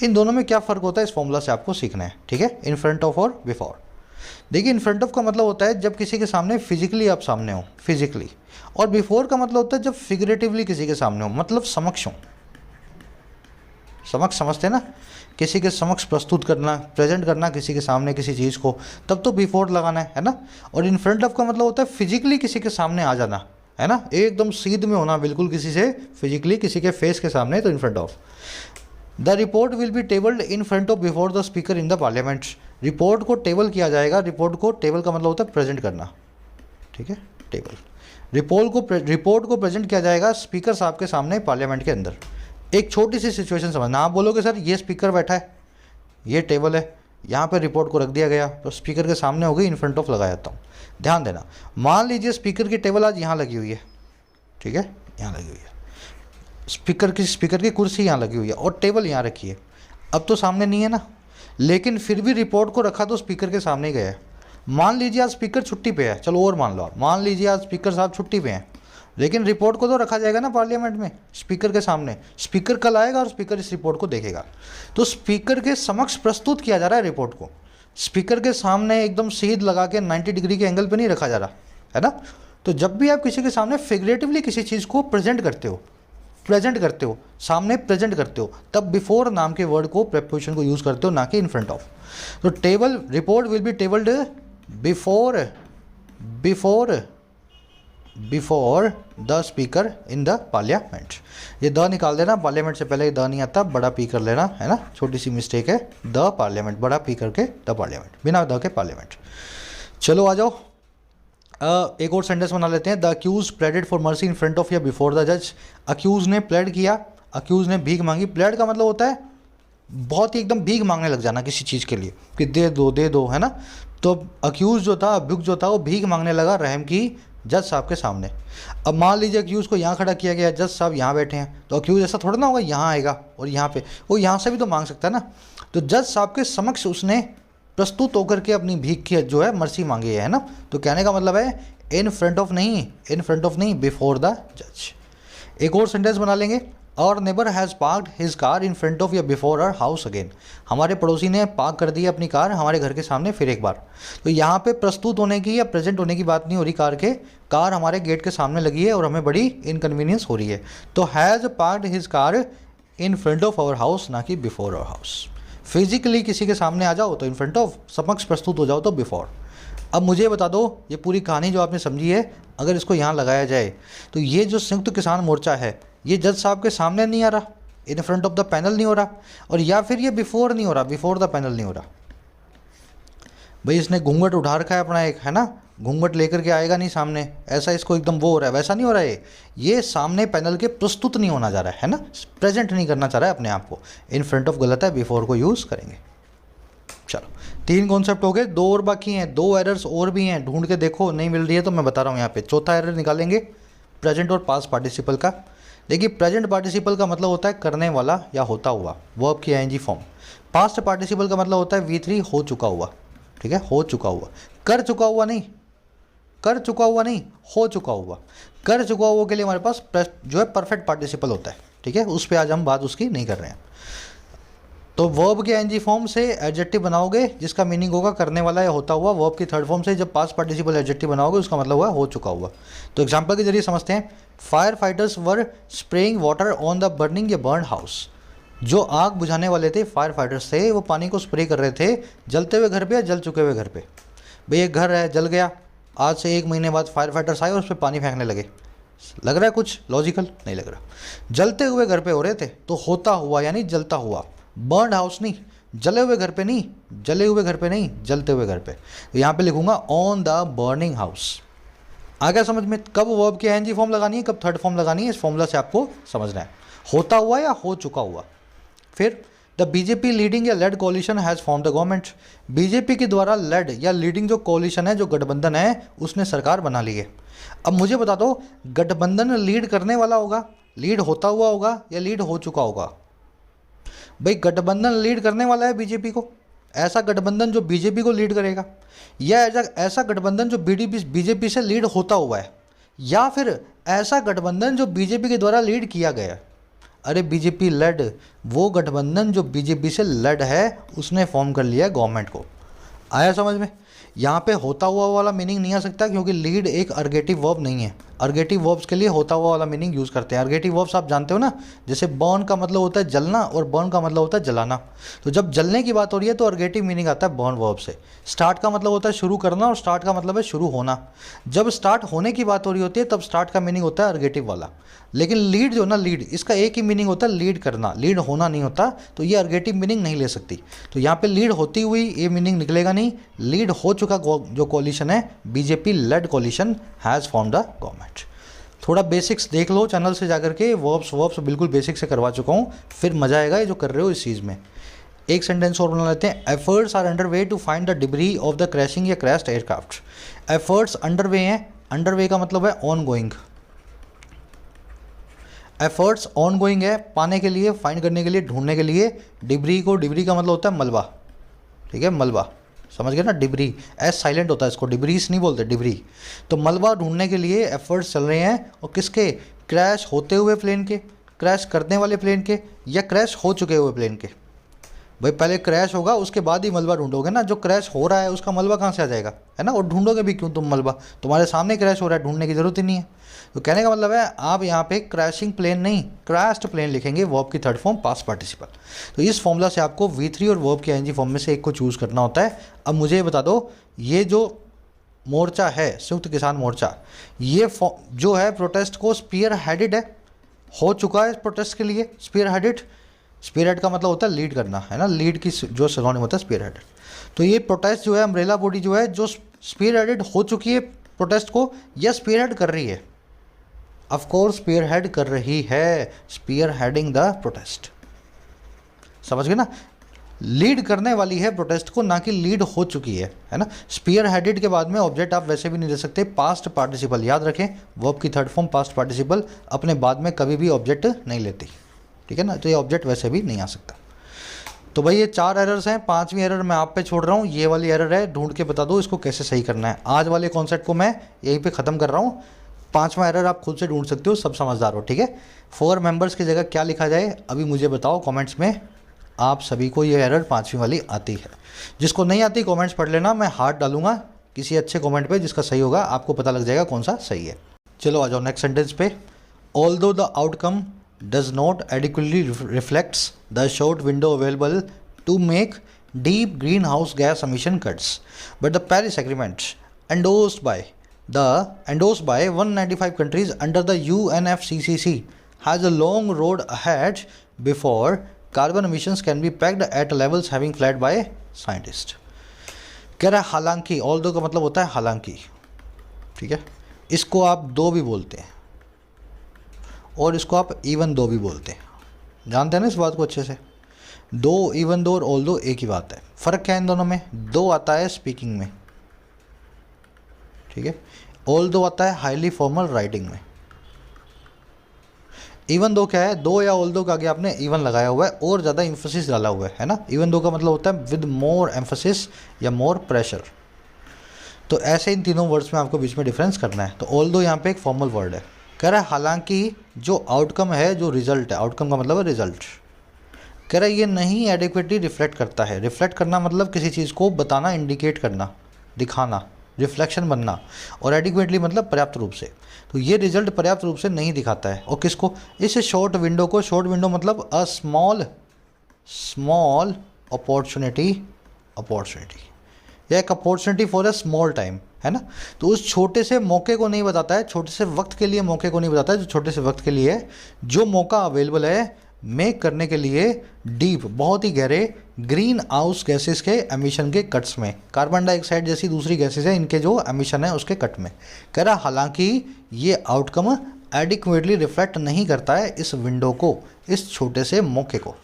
इन दोनों में क्या फ़र्क होता है, इस फॉर्मूला से आपको सीखना है। ठीक है, इन फ्रंट ऑफ और बिफोर। देखिए, इन फ्रंट ऑफ का मतलब होता है जब किसी के सामने फिजिकली आप सामने हो, फिजिकली। और बिफोर का मतलब होता है जब फिगरेटिवली किसी के सामने हो, मतलब समक्ष हो। समक्ष समझते हैं ना? किसी के समक्ष प्रस्तुत करना, प्रेजेंट करना किसी के सामने किसी चीज़ को, तब तो बिफोर लगाना है ना? और इन फ्रंट ऑफ का मतलब होता है फिजिकली किसी के सामने आ जाना, है ना? एकदम सीध में होना, बिल्कुल किसी से फिजिकली, किसी के फेस के सामने, तो इन front of. The report will be tabled in front of before the speaker in the parliament. Report को टेबल किया जाएगा। रिपोर्ट को, टेबल का मतलब होता है प्रेजेंट करना। ठीक है, टेबल। रिपोर्ट को प्रेजेंट किया जाएगा स्पीकर साहब के सामने पार्लियामेंट के अंदर। एक छोटी सी सिचुएशन समझना, आप बोलोगे सर ये स्पीकर बैठा है, ये टेबल है, यहाँ पे रिपोर्ट को रख दिया गया, तो स्पीकर के सामने हो गई, इन फ्रंट ऑफ लगा जाता हूँ। ध्यान देना, मान लीजिए स्पीकर की टेबल आज यहाँ लगी हुई है, ठीक है, यहाँ लगी हुई है, स्पीकर की कुर्सी यहाँ लगी हुई है और टेबल यहाँ रखी है। अब तो सामने नहीं है ना, लेकिन फिर भी रिपोर्ट को रखा तो स्पीकर के सामने ही गया है। मान लीजिए आज स्पीकर छुट्टी पे है, चलो और मान लो आप, मान लीजिए आज स्पीकर साहब छुट्टी पे हैं, लेकिन रिपोर्ट को तो रखा जाएगा ना पार्लियामेंट में स्पीकर के सामने। स्पीकर कल आएगा और स्पीकर इस रिपोर्ट को देखेगा, तो स्पीकर के समक्ष प्रस्तुत किया जा रहा है रिपोर्ट को। स्पीकर के सामने एकदम सीध लगा के 90 डिग्री के एंगल पे नहीं रखा जा रहा है ना। तो जब भी आप किसी के सामने फिगरेटिवली किसी चीज़ को प्रेजेंट करते हो, सामने प्रेजेंट करते हो, तब बिफोर नाम के वर्ड को, प्रेपोजिशन को यूज़ करते हो, ना कि इन फ्रंट ऑफ। तो table, report will be tabled before the speaker in the parliament. ये द निकाल देना, पार्लियामेंट से पहले ये द नहीं आता, बड़ा पी कर लेना, है ना, छोटी सी मिस्टेक है। द पार्लियामेंट, बड़ा पी करके द पार्लियामेंट, बिना द के पार्लियामेंट। चलो आ जाओ, एक और सेंटेंस बना लेते हैं। The accuse pleaded for mercy in front of या बिफोर द जज। अक्यूज ने प्लेड किया, अक्यूज ने भीख मांगी। प्लेड का मतलब होता है बहुत ही एकदम भीख मांगने लग जाना किसी चीज़ के लिए, कि दे दो, है ना। तो अक्यूज जो था, अभियुक्त जो था, वो भीख मांगने लगा रहम की जज साहब के सामने। अब मान लीजिए अक्यूज़ को यहाँ खड़ा किया गया, जज साहब यहाँ बैठे हैं, तो अक्यूज़ ऐसा थोड़ा ना होगा यहाँ आएगा और यहाँ पे, वो यहाँ से भी तो मांग सकता है ना। तो जज साहब के समक्ष उसने प्रस्तुत होकर के अपनी भीख की जो है मर्सी मांगी है ना। तो कहने का मतलब है इन फ्रंट ऑफ नहीं, बिफोर द जज। एक और सेंटेंस बना लेंगे। और neighbour has parked his car in front of या बिफोर आवर हाउस अगेन। हमारे पड़ोसी ने पार्क कर दी अपनी कार हमारे घर के सामने फिर एक बार। तो यहाँ पे प्रस्तुत होने की या प्रेजेंट होने की बात नहीं हो रही कार के, कार हमारे गेट के सामने लगी है और हमें बड़ी इनकन्वीनियंस हो रही है। तो has parked his car in front of our house, ना कि बिफोर आवर हाउस। फिजिकली किसी के सामने आ जाओ तो इन फ्रंट ऑफ, समक्ष प्रस्तुत हो जाओ तो बिफोर। अब मुझे बता दो, ये पूरी कहानी जो आपने समझी है, अगर इसको यहाँ लगाया जाए तो ये जो संयुक्त किसान मोर्चा है, ये जज साहब के सामने नहीं आ रहा, इन फ्रंट ऑफ द पैनल नहीं हो रहा, और या फिर ये बिफोर नहीं हो रहा, बिफोर द पैनल नहीं हो रहा। भाई इसने घूंघट उठा रखा है अपना एक, है ना, घूंघट लेकर के आएगा नहीं सामने, ऐसा इसको एकदम वो हो रहा है, वैसा नहीं हो रहा है। ये सामने पैनल के प्रस्तुत नहीं होना चाह रहा है ना, प्रेजेंट नहीं करना चाह रहा है अपने आप को। इन फ्रंट ऑफ गलत है, बिफोर को यूज़ करेंगे। चलो 3 कॉन्सेप्ट हो गए, 2 और बाकी हैं, 2 एरर्स और भी हैं, ढूंढ के देखो, नहीं मिल रही है तो मैं बता रहा हूँ यहाँ पे। चौथा एरर निकालेंगे, प्रेजेंट और पास्ट पार्टिसिपल का। देखिए प्रेजेंट पार्टिसिपल का मतलब होता है करने वाला या होता हुआ, वर्ब की आईएनजी फॉर्म। पास्ट पार्टिसिपल का मतलब होता है V3 हो चुका हुआ, ठीक है, हो चुका हुआ, कर चुका हुआ नहीं, कर चुका हुआ नहीं, हो चुका हुआ। कर चुका हुआ के लिए हमारे पास जो है परफेक्ट पार्टिसिपल होता है, ठीक है, उस पर आज हम बात उसकी नहीं कर रहे हैं। तो वर्ब के एनजी फॉर्म से एडजेक्टिव बनाओगे जिसका मीनिंग होगा करने वाला या होता हुआ। वर्ब की थर्ड फॉर्म से जब पास्ट पार्टिसिपल एडजेक्टिव बनाओगे उसका मतलब हुआ हो चुका हुआ। तो एग्जांपल के जरिए समझते हैं। Fire fighters were spraying water on the burning या बर्न हाउस। जो आग बुझाने वाले थे फायर फाइटर्स थे, वो पानी को स्प्रे कर रहे थे जलते हुए घर पे या जल चुके हुए घर पे। भाई एक घर है जल गया, आज से 1 महीने बाद फायर फाइटर्स आए और उस पर पानी फेंकने लगे। लग रहा है कुछ लॉजिकल? नहीं लग रहा। जलते हुए घर पे हो रहे थे तो होता हुआ यानी जलता हुआ। बर्न हाउस नहीं, जले हुए घर पे नहीं, जले हुए घर पे नहीं, जलते हुए घर पे। तो यहाँ पे लिखूंगा ऑन द बर्निंग हाउस। आ गया समझ में? कब वर्ब की एनजी फॉर्म लगानी है, कब थर्ड फॉर्म लगानी है, इस फॉर्मूला से आपको समझना है। होता हुआ या हो चुका हुआ। फिर द बीजेपी लीडिंग या led coalition has form the government. BJP के द्वारा लेड या लीडिंग जो कोलिशन है, जो गठबंधन है, उसने सरकार बना ली है। अब मुझे बता दो, गठबंधन लीड करने वाला होगा, लीड होता हुआ होगा या लीड हो चुका होगा? भाई गठबंधन लीड करने वाला है बीजेपी को, ऐसा गठबंधन जो बीजेपी को लीड करेगा, या ऐसा गठबंधन जो बीजेपी से लीड होता हुआ है, या फिर ऐसा गठबंधन जो बीजेपी के द्वारा लीड किया गया है। अरे बीजेपी लेड, वो गठबंधन जो बीजेपी से लेड है उसने फॉर्म कर लिया है गवर्नमेंट को। आया समझ में? यहाँ पे होता हुआ वाला मीनिंग नहीं आ सकता क्योंकि लीड एक अर्गेटिव वर्ब नहीं है। अर्गेटिव वर्ब्स के लिए होता हुआ वाला मीनिंग यूज़ करते हैं। अर्गेटिव वर्ब्स आप जानते हो ना, जैसे बर्न का मतलब होता है जलना और बर्न का मतलब होता है जलाना। तो जब जलने की बात हो रही है तो अर्गेटिव मीनिंग आता है बर्न वर्ब से। स्टार्ट का मतलब होता है शुरू करना और स्टार्ट का मतलब है शुरू होना। जब स्टार्ट होने की बात हो रही होती है तब स्टार्ट का मीनिंग होता है अर्गेटिव वाला। लेकिन लीड जो ना, लीड, इसका एक ही मीनिंग होता है लीड करना, लीड होना नहीं होता। तो ये अर्गेटिव मीनिंग नहीं ले सकती। तो यहाँ पे लीड होती हुई ये मीनिंग निकलेगा नहीं। लीड हो चुका जो कोलिशन है, BJP led coalition has form the government. थोड़ा बेसिक्स देख लो चैनल से जाकर के, वर्ब्स बिल्कुल बेसिक से करवा चुका हूँ, फिर मजा आएगा ये जो कर रहे हो इस चीज़ में। एक सेंटेंस और बना लेते हैं। Efforts are under way to find the debris of the crashing या crashed aircraft. Efforts under way हैं, अंडर वे का मतलब है ongoing. Efforts ongoing है, पाने के लिए, फाइंड करने के लिए, ढूंढने के लिए। डिब्री को, डिब्री का मतलब होता है मलबा, ठीक है, मलबा, समझ गए ना? डिब्री, एस साइलेंट होता है इसको, डिब्रीज नहीं बोलते, डिब्री। तो मलबा ढूंढने के लिए एफर्ट्स चल रहे हैं। और किसके? क्रैश होते हुए प्लेन के, क्रैश करने वाले प्लेन के, या क्रैश हो चुके हुए प्लेन के। भाई पहले क्रैश होगा उसके बाद ही मलबा ढूंढोगे ना। जो क्रैश हो रहा है उसका मलबा कहाँ से आ जाएगा, है ना? और ढूंढोगे भी क्यों तुम मलबा? तुम्हारे सामने क्रैश हो रहा है, ढूंढने की जरूरत ही नहीं है। तो कहने का मतलब है आप यहाँ पे क्रैशिंग प्लेन नहीं, क्रैश्ड प्लेन लिखेंगे, वर्ब की थर्ड फॉर्म पास्ट पार्टिसिपल। तो इस फॉर्मूला से आपको V3 और वर्ब की आईएनजी फॉर्म में से एक को चूज़ करना होता है। अब मुझे ये बता दो, ये जो मोर्चा है संयुक्त किसान मोर्चा, ये जो है प्रोटेस्ट को स्पीयर हेडेड हो चुका है प्रोटेस्ट के लिए। स्पीयर हेडेड, स्पीयर हेड का मतलब होता है लीड करना, है ना? लीड की जो सिनोनिम होता है स्पीयर हेड। तो ये प्रोटेस्ट जो है, अम्ब्रेला बॉडी जो है, जो स्पीयर हेडेड हो चुकी है प्रोटेस्ट को, या स्पीयर हेड कर रही है? ऑफ कोर्स स्पीयर हेड कर रही है, स्पीयर हेडिंग द प्रोटेस्ट। समझ गए ना? लीड करने वाली है प्रोटेस्ट को, ना कि लीड हो चुकी है ना? स्पीयर हेडेड के बाद में ऑब्जेक्ट आप वैसे भी नहीं दे सकते। पास्ट पार्टिसिपल याद रखें, वर्ब की थर्ड फॉर्म पास्ट पार्टिसिपल अपने बाद में कभी भी ऑब्जेक्ट नहीं लेती, ठीक है ना? तो ये ऑब्जेक्ट वैसे भी नहीं आ सकता। तो भाई ये 4 एरर्स हैं, 5वीं एरर मैं आप पे छोड़ रहा हूँ। ये वाली एरर है, ढूंढ के बता दो इसको कैसे सही करना है। आज वाले कॉन्सेप्ट को मैं यहीं पे ख़त्म कर रहा हूँ। 5वां एरर आप खुद से ढूंढ सकते हो, सब समझदार हो, ठीक है? 4 मेंबर्स की जगह क्या लिखा जाए अभी मुझे बताओ कमेंट्स में। आप सभी को ये एरर 5वीं वाली आती है। जिसको नहीं आती कमेंट्स पढ़ लेना, मैं हार्ट डालूंगा किसी अच्छे कमेंट पे, जिसका सही होगा आपको पता लग जाएगा कौन सा सही है। चलो आ जाओ नेक्स्ट सेंटेंस पे। Although the outcome does not adequately reflects the short window available to make deep greenhouse gas emission cuts, but the Paris Agreement endorsed by 195 countries under the UNFCCC has a long road ahead before carbon emissions can be pegged at levels having flagged by scientists। कह रहा है हालांकि, although का मतलब होता है हालांकि, ठीक है? इसको आप दो भी बोलते हैं और इसको आप इवन दो भी बोलते हैं। जानते हैं ना इस बात को अच्छे से? दो, इवन दो और ऑल दो एक ही बात है। फ़र्क क्या है इन दोनों में? दो आता है स्पीकिंग में, ठीक है? ऑल दो आता है हाईली फॉर्मल राइटिंग में। इवन दो क्या है, दो या ऑल दो के आगे आपने इवन लगाया हुआ है और ज़्यादा एम्फोसिस डाला हुआ है ना। इवन दो का मतलब होता है विद मोर एम्फोसिस या मोर प्रेशर। तो ऐसे इन तीनों वर्ड्स में आपको बीच में डिफरेंस करना है। तो ऑल दो यहाँ पे एक फॉर्मल वर्ड है। कह रहा है हालांकि जो आउटकम है, जो रिजल्ट है, आउटकम का मतलब है रिजल्ट, कह रहा है ये नहीं एडिक्वेटली रिफ्लेक्ट करता है। रिफ्लेक्ट करना मतलब किसी चीज़ को बताना, इंडिकेट करना, दिखाना, रिफ्लेक्शन बनना, और एडिक्वेटली मतलब पर्याप्त रूप से। तो ये रिजल्ट पर्याप्त रूप से नहीं दिखाता है। और किसको? इस शॉर्ट विंडो को। शॉर्ट विंडो मतलब अ स्मॉल अपॉर्चुनिटी या एक opportunity for a small time, है ना। तो उस छोटे से मौके को नहीं बताता है, छोटे से वक्त के लिए मौके को नहीं बताता है, जो छोटे से वक्त के लिए है, जो मौका अवेलेबल है मेक करने के लिए डीप, बहुत ही गहरे ग्रीन हाउस गैसेस के एमिशन के कट्स में, कार्बन डाइऑक्साइड जैसी दूसरी गैसेस हैं, इनके जो एमिशन है उसके कट में। कह रहा हालांकि ये आउटकम एडिक्वेटली रिफ्लेक्ट नहीं करता है इस विंडो को, इस छोटे से मौके को।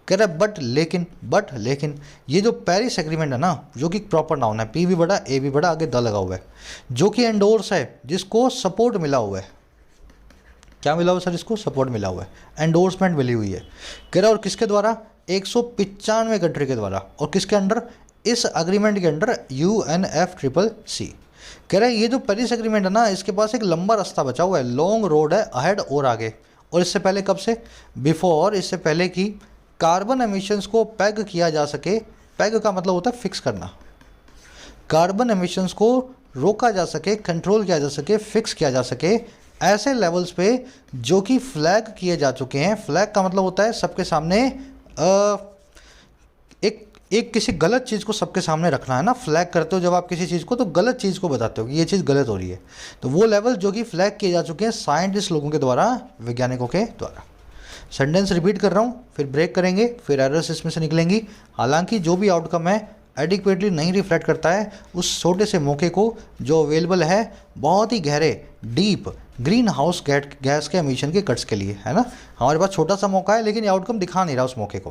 कह रहा है बट लेकिन ये जो पेरिस एग्रीमेंट है ना, जो कि प्रॉपर नाउन है, पी भी बड़ा ए भी बड़ा आगे द लगा हुआ है, जो कि एंडोर्स है, जिसको सपोर्ट मिला हुआ है। क्या मिला हुआ सर? इसको सपोर्ट मिला हुआ है, एंडोर्समेंट मिली हुई है। कह रहा है और किसके द्वारा? 195 कंट्री के द्वारा। और किसके अंडर? इस अग्रीमेंट के अंडर UNFCCC। कह रहा है ये जो पेरिस एग्रीमेंट है ना, इसके पास एक लंबा रास्ता बचा हुआ है, लॉन्ग रोड है अहेड और आगे। और इससे पहले कब से? बिफोर, इससे पहले कि कार्बन एमिशंस को पैग किया जा सके। पैग का मतलब होता है फिक्स करना। कार्बन एमिशंस को रोका जा सके, कंट्रोल किया जा सके, फिक्स किया जा सके ऐसे लेवल्स पे जो कि फ्लैग किए जा चुके हैं। फ्लैग का मतलब होता है सबके सामने एक किसी गलत चीज़ को सबके सामने रखना, है ना। फ्लैग करते हो जब आप किसी चीज़ को, तो गलत चीज़ को बताते हो कि ये चीज़ गलत हो रही है। तो वो लेवल जो कि फ्लैग किए जा चुके हैं साइंटिस्ट लोगों के द्वारा, वैज्ञानिकों के द्वारा। सेंटेंस रिपीट कर रहा हूँ, फिर ब्रेक करेंगे, फिर एरर्स इसमें से निकलेंगी। हालांकि जो भी आउटकम है एडिक्वेटली नहीं रिफ्लेक्ट करता है उस छोटे से मौके को जो अवेलेबल है बहुत ही गहरे डीप ग्रीन हाउस गैस के एमिशन के कट्स के लिए, है ना। हमारे पास छोटा सा मौका है लेकिन ये आउटकम दिखा नहीं रहा उस मौके को।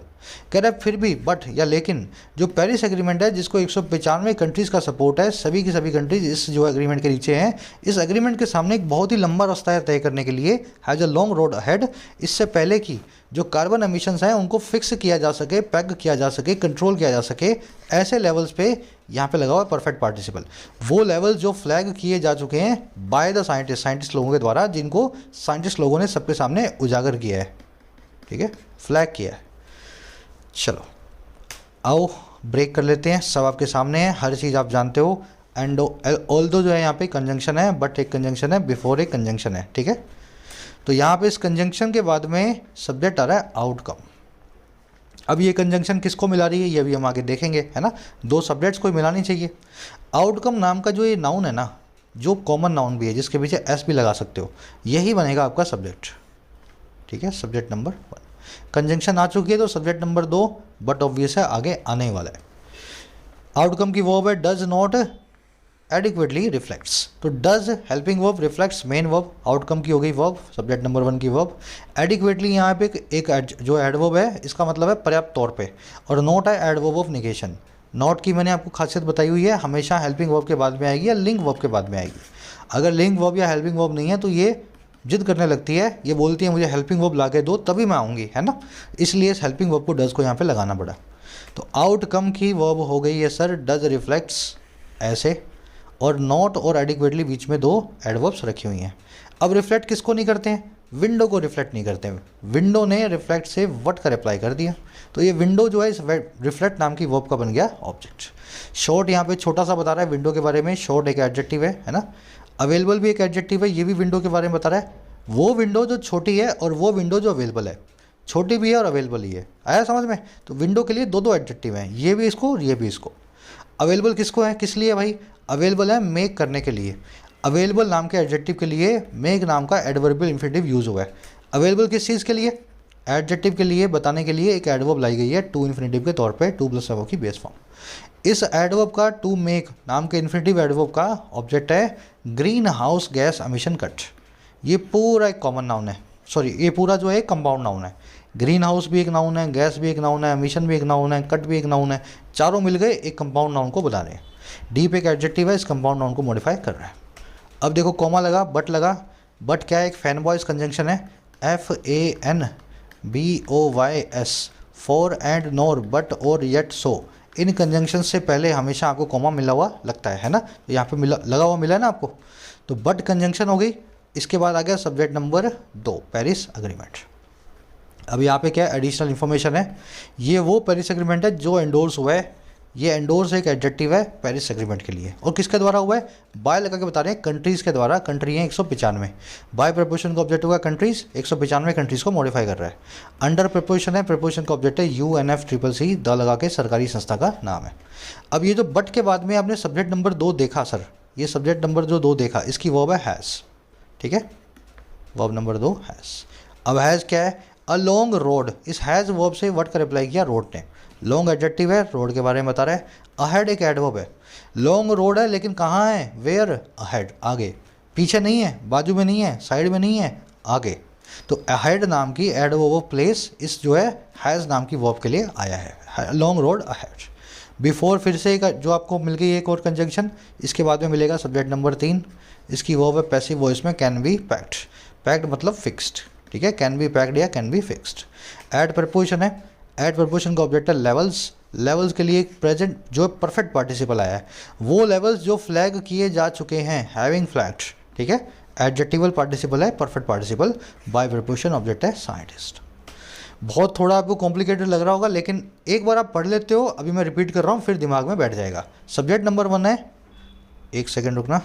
कह रहा है फिर भी बट या लेकिन जो पेरिस एग्रीमेंट है, जिसको 195 कंट्रीज़ का सपोर्ट है, सभी की सभी कंट्रीज इस जो एग्रीमेंट के नीचे हैं, इस एग्रीमेंट के सामने एक बहुत ही लंबा रास्ता है तय करने के लिए, has a long road ahead. इससे पहले कि जो कार्बन एमिशंस हैं उनको फिक्स किया जा सके, पैग किया जा सके, कंट्रोल किया जा सके ऐसे लेवल्स पे यहाँ पे लगा हुआ है परफेक्ट पार्टिसिपल। वो लेवल जो फ्लैग किए जा चुके हैं बाय द साइंटिस्ट लोगों के द्वारा, जिनको साइंटिस्ट लोगों ने सबके सामने उजागर किया है, ठीक है, फ्लैग किया है। चलो आओ ब्रेक कर लेते हैं। सब आपके सामने है, हर चीज़ आप जानते हो। एंड ऑल्दो जो है यहाँ पे कंजंक्शन है, बट एक कंजंक्शन है, बिफोर एक कंजंक्शन है, ठीक है। तो यहाँ पे इस कंजंक्शन के बाद में सब्जेक्ट आ रहा है आउटकम। अब ये कंजंक्शन किसको मिला रही है ये भी हम आगे देखेंगे, है ना। दो सब्जेक्ट्स कोई मिलानी चाहिए। आउटकम नाम का जो ये नाउन है ना, जो कॉमन नाउन भी है, जिसके पीछे एस भी लगा सकते हो, यही बनेगा आपका सब्जेक्ट, ठीक है। सब्जेक्ट नंबर 1 कंजंक्शन आ चुकी है तो सब्जेक्ट नंबर 2 बट ऑब्वियस है आगे आने वाला है। आउटकम की वर्ब है डज नॉट एडिक्वेटली रिफ्लेक्ट्स। तो does helping verb, reflects main verb, outcome की हो गई वर्ब, सब्जेक्ट नंबर 1 की वर्ब। एडिक्वेटली यहाँ पे एक जो एडवर्ब है, इसका मतलब है पर्याप्त तौर पे, और नॉट है एडवर्ब ऑफ निगेशन। नॉट की मैंने आपको खासियत बताई हुई है, हमेशा हेल्पिंग वर्ब के बाद में आएगी या लिंक वर्ब के बाद में आएगी। अगर लिंक वर्ब या हेल्पिंग वर्ब नहीं है तो ये जिद करने लगती है, ये बोलती है मुझे हेल्पिंग वर्ब ला के दो तभी मैं आऊँगी, है ना। इसलिए इस हेल्पिंग वर्ब को डज को यहाँ पे लगाना पड़ा। तो आउटकम की वर्ब हो गई है सर डज रिफ्लेक्ट्स ऐसे, और नॉट और एडिक्वेटली बीच में 2 एडवर्ब्स रखी हुई हैं। अब रिफ्लेक्ट किसको नहीं करते हैं? विंडो को रिफ्लेक्ट नहीं करते हैं। विंडो ने रिफ्लेक्ट से व्हाट का रिप्लाई कर दिया, तो ये विंडो जो है इस रिफ्लेक्ट नाम की वर्ब का बन गया ऑब्जेक्ट। शॉर्ट यहाँ पे छोटा सा बता रहा है विंडो के बारे में। शॉर्ट एक एडजेक्टिव है ना। अवेलेबल भी एक एडजेक्टिव है, ये भी विंडो के बारे में बता रहा है। वो विंडो जो छोटी है और वो विंडो जो अवेलेबल है, छोटी भी है और अवेलेबल ही है। आया समझ में? तो विंडो के लिए 2 एडजेक्टिव हैं, ये भी इसको और ये भी इसको। अवेलेबल किसको है, किस लिए भाई? अवेलेबल है मेक करने के लिए। अवेलेबल नाम के एडजेक्टिव के लिए मेक नाम का एडवर्बियल इंफिनिटिव यूज हुआ है। अवेलेबल किस चीज़ के लिए? एडजेक्टिव के लिए बताने के लिए एक एडवर्ब लाई गई है टू इन्फिनिटिव के तौर पे, 2 + वर्ब की बेस फॉर्म। इस एडवर्ब का टू मेक नाम के इन्फिनिटिव एडवर्ब का ऑब्जेक्ट है green house gas emission cut. ये पूरा एक कॉमन नाउन है, सॉरी ये पूरा जो है कंपाउंड नाउन है। ग्रीन हाउस भी एक नाउन है, गैस भी एक नाउन है, एमिशन भी एक नाउन है, कट भी एक नाउन है। चारों मिल गए एक कंपाउंड नाउन को बता रहे हैं। डीप एक एडजेक्टिव है, इस कंपाउंड नाउन को मॉडिफाई कर रहा है। अब देखो कॉमा लगा, बट लगा। बट क्या है? एक फैन बॉयज कंजंक्शन है। FANBOYS, for and NOR, but और येट सो, इन कंजंक्शन से पहले हमेशा आपको कॉमा मिला हुआ लगता है ना, यहाँ पे मिला लगा हुआ मिला है ना आपको। तो बट कंजंक्शन हो गई, इसके बाद आ गया सब्जेक्ट नंबर 2 पेरिस अग्रीमेंट। अब यहाँ पे क्या एडिशनल इन्फॉर्मेशन है, ये वो पेरिस एग्रीमेंट है जो एंडोर्स हुआ है। ये एंडोर्स एक एडजेक्टिव है पेरिस एग्रीमेंट के लिए, और किसके द्वारा हुआ है, बाय लगा के बता रहे हैं, कंट्रीज़ के द्वारा। कंट्री है 195, बाय प्रपोजिशन का ऑब्जेक्ट हुआ कंट्रीज़, 195 कंट्रीज़ को मॉडिफाई कर रहा है। अंडर प्रपोजिशन है, प्रपोजिशन का ऑब्जेक्ट है UNFCCC, द लगा के सरकारी संस्था का नाम है। अब ये जो बट के बाद में आपने सब्जेक्ट नंबर 2 देखा सर, ये सब्जेक्ट नंबर जो 2 देखा, इसकी वर्ब है हैज़, ठीक है, वर्ब नंबर 2 हैज़। अब हैज़ क्या है, अ लॉन्ग रोड, इस हैज़ वर्ब से व्हाट का रिप्लाई किया, रोड ने। लॉन्ग एडजेक्टिव है, रोड के बारे में बता रहा है। अहेड एक एडवर्ब है, लॉन्ग रोड है लेकिन कहाँ है, वेयर, अहेड, आगे, पीछे नहीं है, बाजू में नहीं है, साइड में नहीं है, आगे। तो अहेड नाम की एडवर्ब ऑफ प्लेस इस जो है हैज़ नाम की वर्ब के लिए आया है, लॉन्ग रोड अहेड। बिफोर फिर से एक जो आपको मिल गई एक और कंजंक्शन, इसके बाद में मिलेगा सब्जेक्ट नंबर 3, इसकी वर्ब है पैसिव वॉइस में कैन बी पैक्ड, पैक्ड मतलब फिक्स्ड, ठीक है, कैन बी पैक्ड या can be fixed. At preposition है, एड प्रपोजिशन का ऑब्जेक्ट है लेवल्स, लेवल्स के लिए प्रेजेंट जो परफेक्ट पार्टिसिपल आया है, वो लेवल्स जो फ्लैग किए जा चुके हैं, हैविंग फ्लैग्ड, ठीक है, एडजेक्टिवल पार्टिसिपल है, perfect participle, by preposition object है साइंटिस्ट। बहुत थोड़ा आपको कॉम्प्लिकेटेड लग रहा होगा, लेकिन एक बार आप पढ़ लेते हो, अभी मैं रिपीट कर रहा हूँ, फिर दिमाग में बैठ जाएगा। सब्जेक्ट नंबर 1 है, एक सेकेंड रुकना,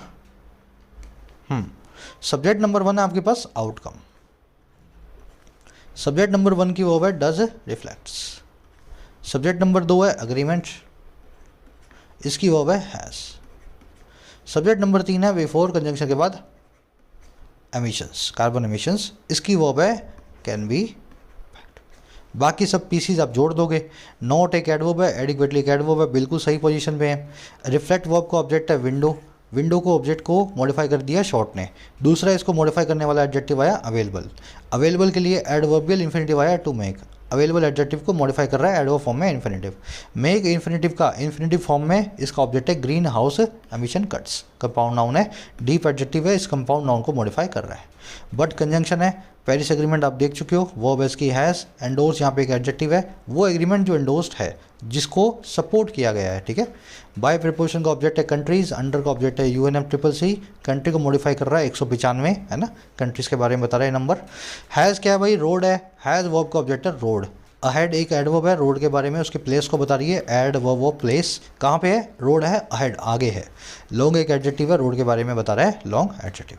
सब्जेक्ट नंबर 1 है आपके पास आउटकम। सब्जेक्ट नंबर 1 की वर्ब है डज रिफ्लेक्ट्स। सब्जेक्ट नंबर 2 है अग्रीमेंट, इसकी वर्ब है हैज़। सब्जेक्ट नंबर 3 है बिफोर कंजंक्शन के बाद एमिशंस, कार्बन एमिशंस, इसकी वर्ब है कैन बी। बाकी सब पीसीज आप जोड़ दोगे। नॉट एक एडवर्ब है, एडिक्वेटली एक एडवर्ब है, बिल्कुल सही पोजीशन पे है। रिफ्लेक्ट वर्ब का ऑब्जेक्ट है विंडो, विंडो को ऑब्जेक्ट को मॉडिफाई कर दिया शॉर्ट ने। दूसरा इसको मॉडिफाई करने वाला एडजेक्टिव आया अवेलेबल, अवेलेबल के लिए एडवर्बियल इन्फिनिटिव आया टू मेक, अवेलेबल एडजेक्टिव को मॉडिफाई कर रहा है एडवर्ब फॉर्म में इन्फिनिटिव। मेक इन्फिनिटिव का इन्फिनिटिव फॉर्म में इसका ऑब्जेक्ट है green house emission cuts, compound noun है, डीप एडजेक्टिव है, इस कंपाउंड नाउन को मॉडिफाई कर रहा है। बट कंजंक्शन है, पेरिस एग्रीमेंट आप देख चुके हो, वर्ब इसकी हैज़, एंडोर्स यहाँ पे एक एडजेक्टिव है, वो एग्रीमेंट जो एंडोर्स्ड है जिसको सपोर्ट किया गया है, ठीक है। बाय प्रपोजिशन का ऑब्जेक्ट है कंट्रीज, अंडर का ऑब्जेक्ट है UNFCCC, कंट्री को मॉडिफाई कर रहा है 195 है ना, कंट्रीज के बारे में बता रहा है नंबर। हैज़ क्या है भाई, रोड है, हैज़ वर्ब का ऑब्जेक्ट है रोड। अहेड एक एडवर्ब है, रोड के बारे में उसके प्लेस को बता रही है, एडवर्ब ऑफ प्लेस, कहाँ पे है, रोड है, अहेड आगे है। लॉन्ग एक एडजेक्टिव है, रोड के बारे में बता रहा है, लॉन्ग एडजेक्टिव।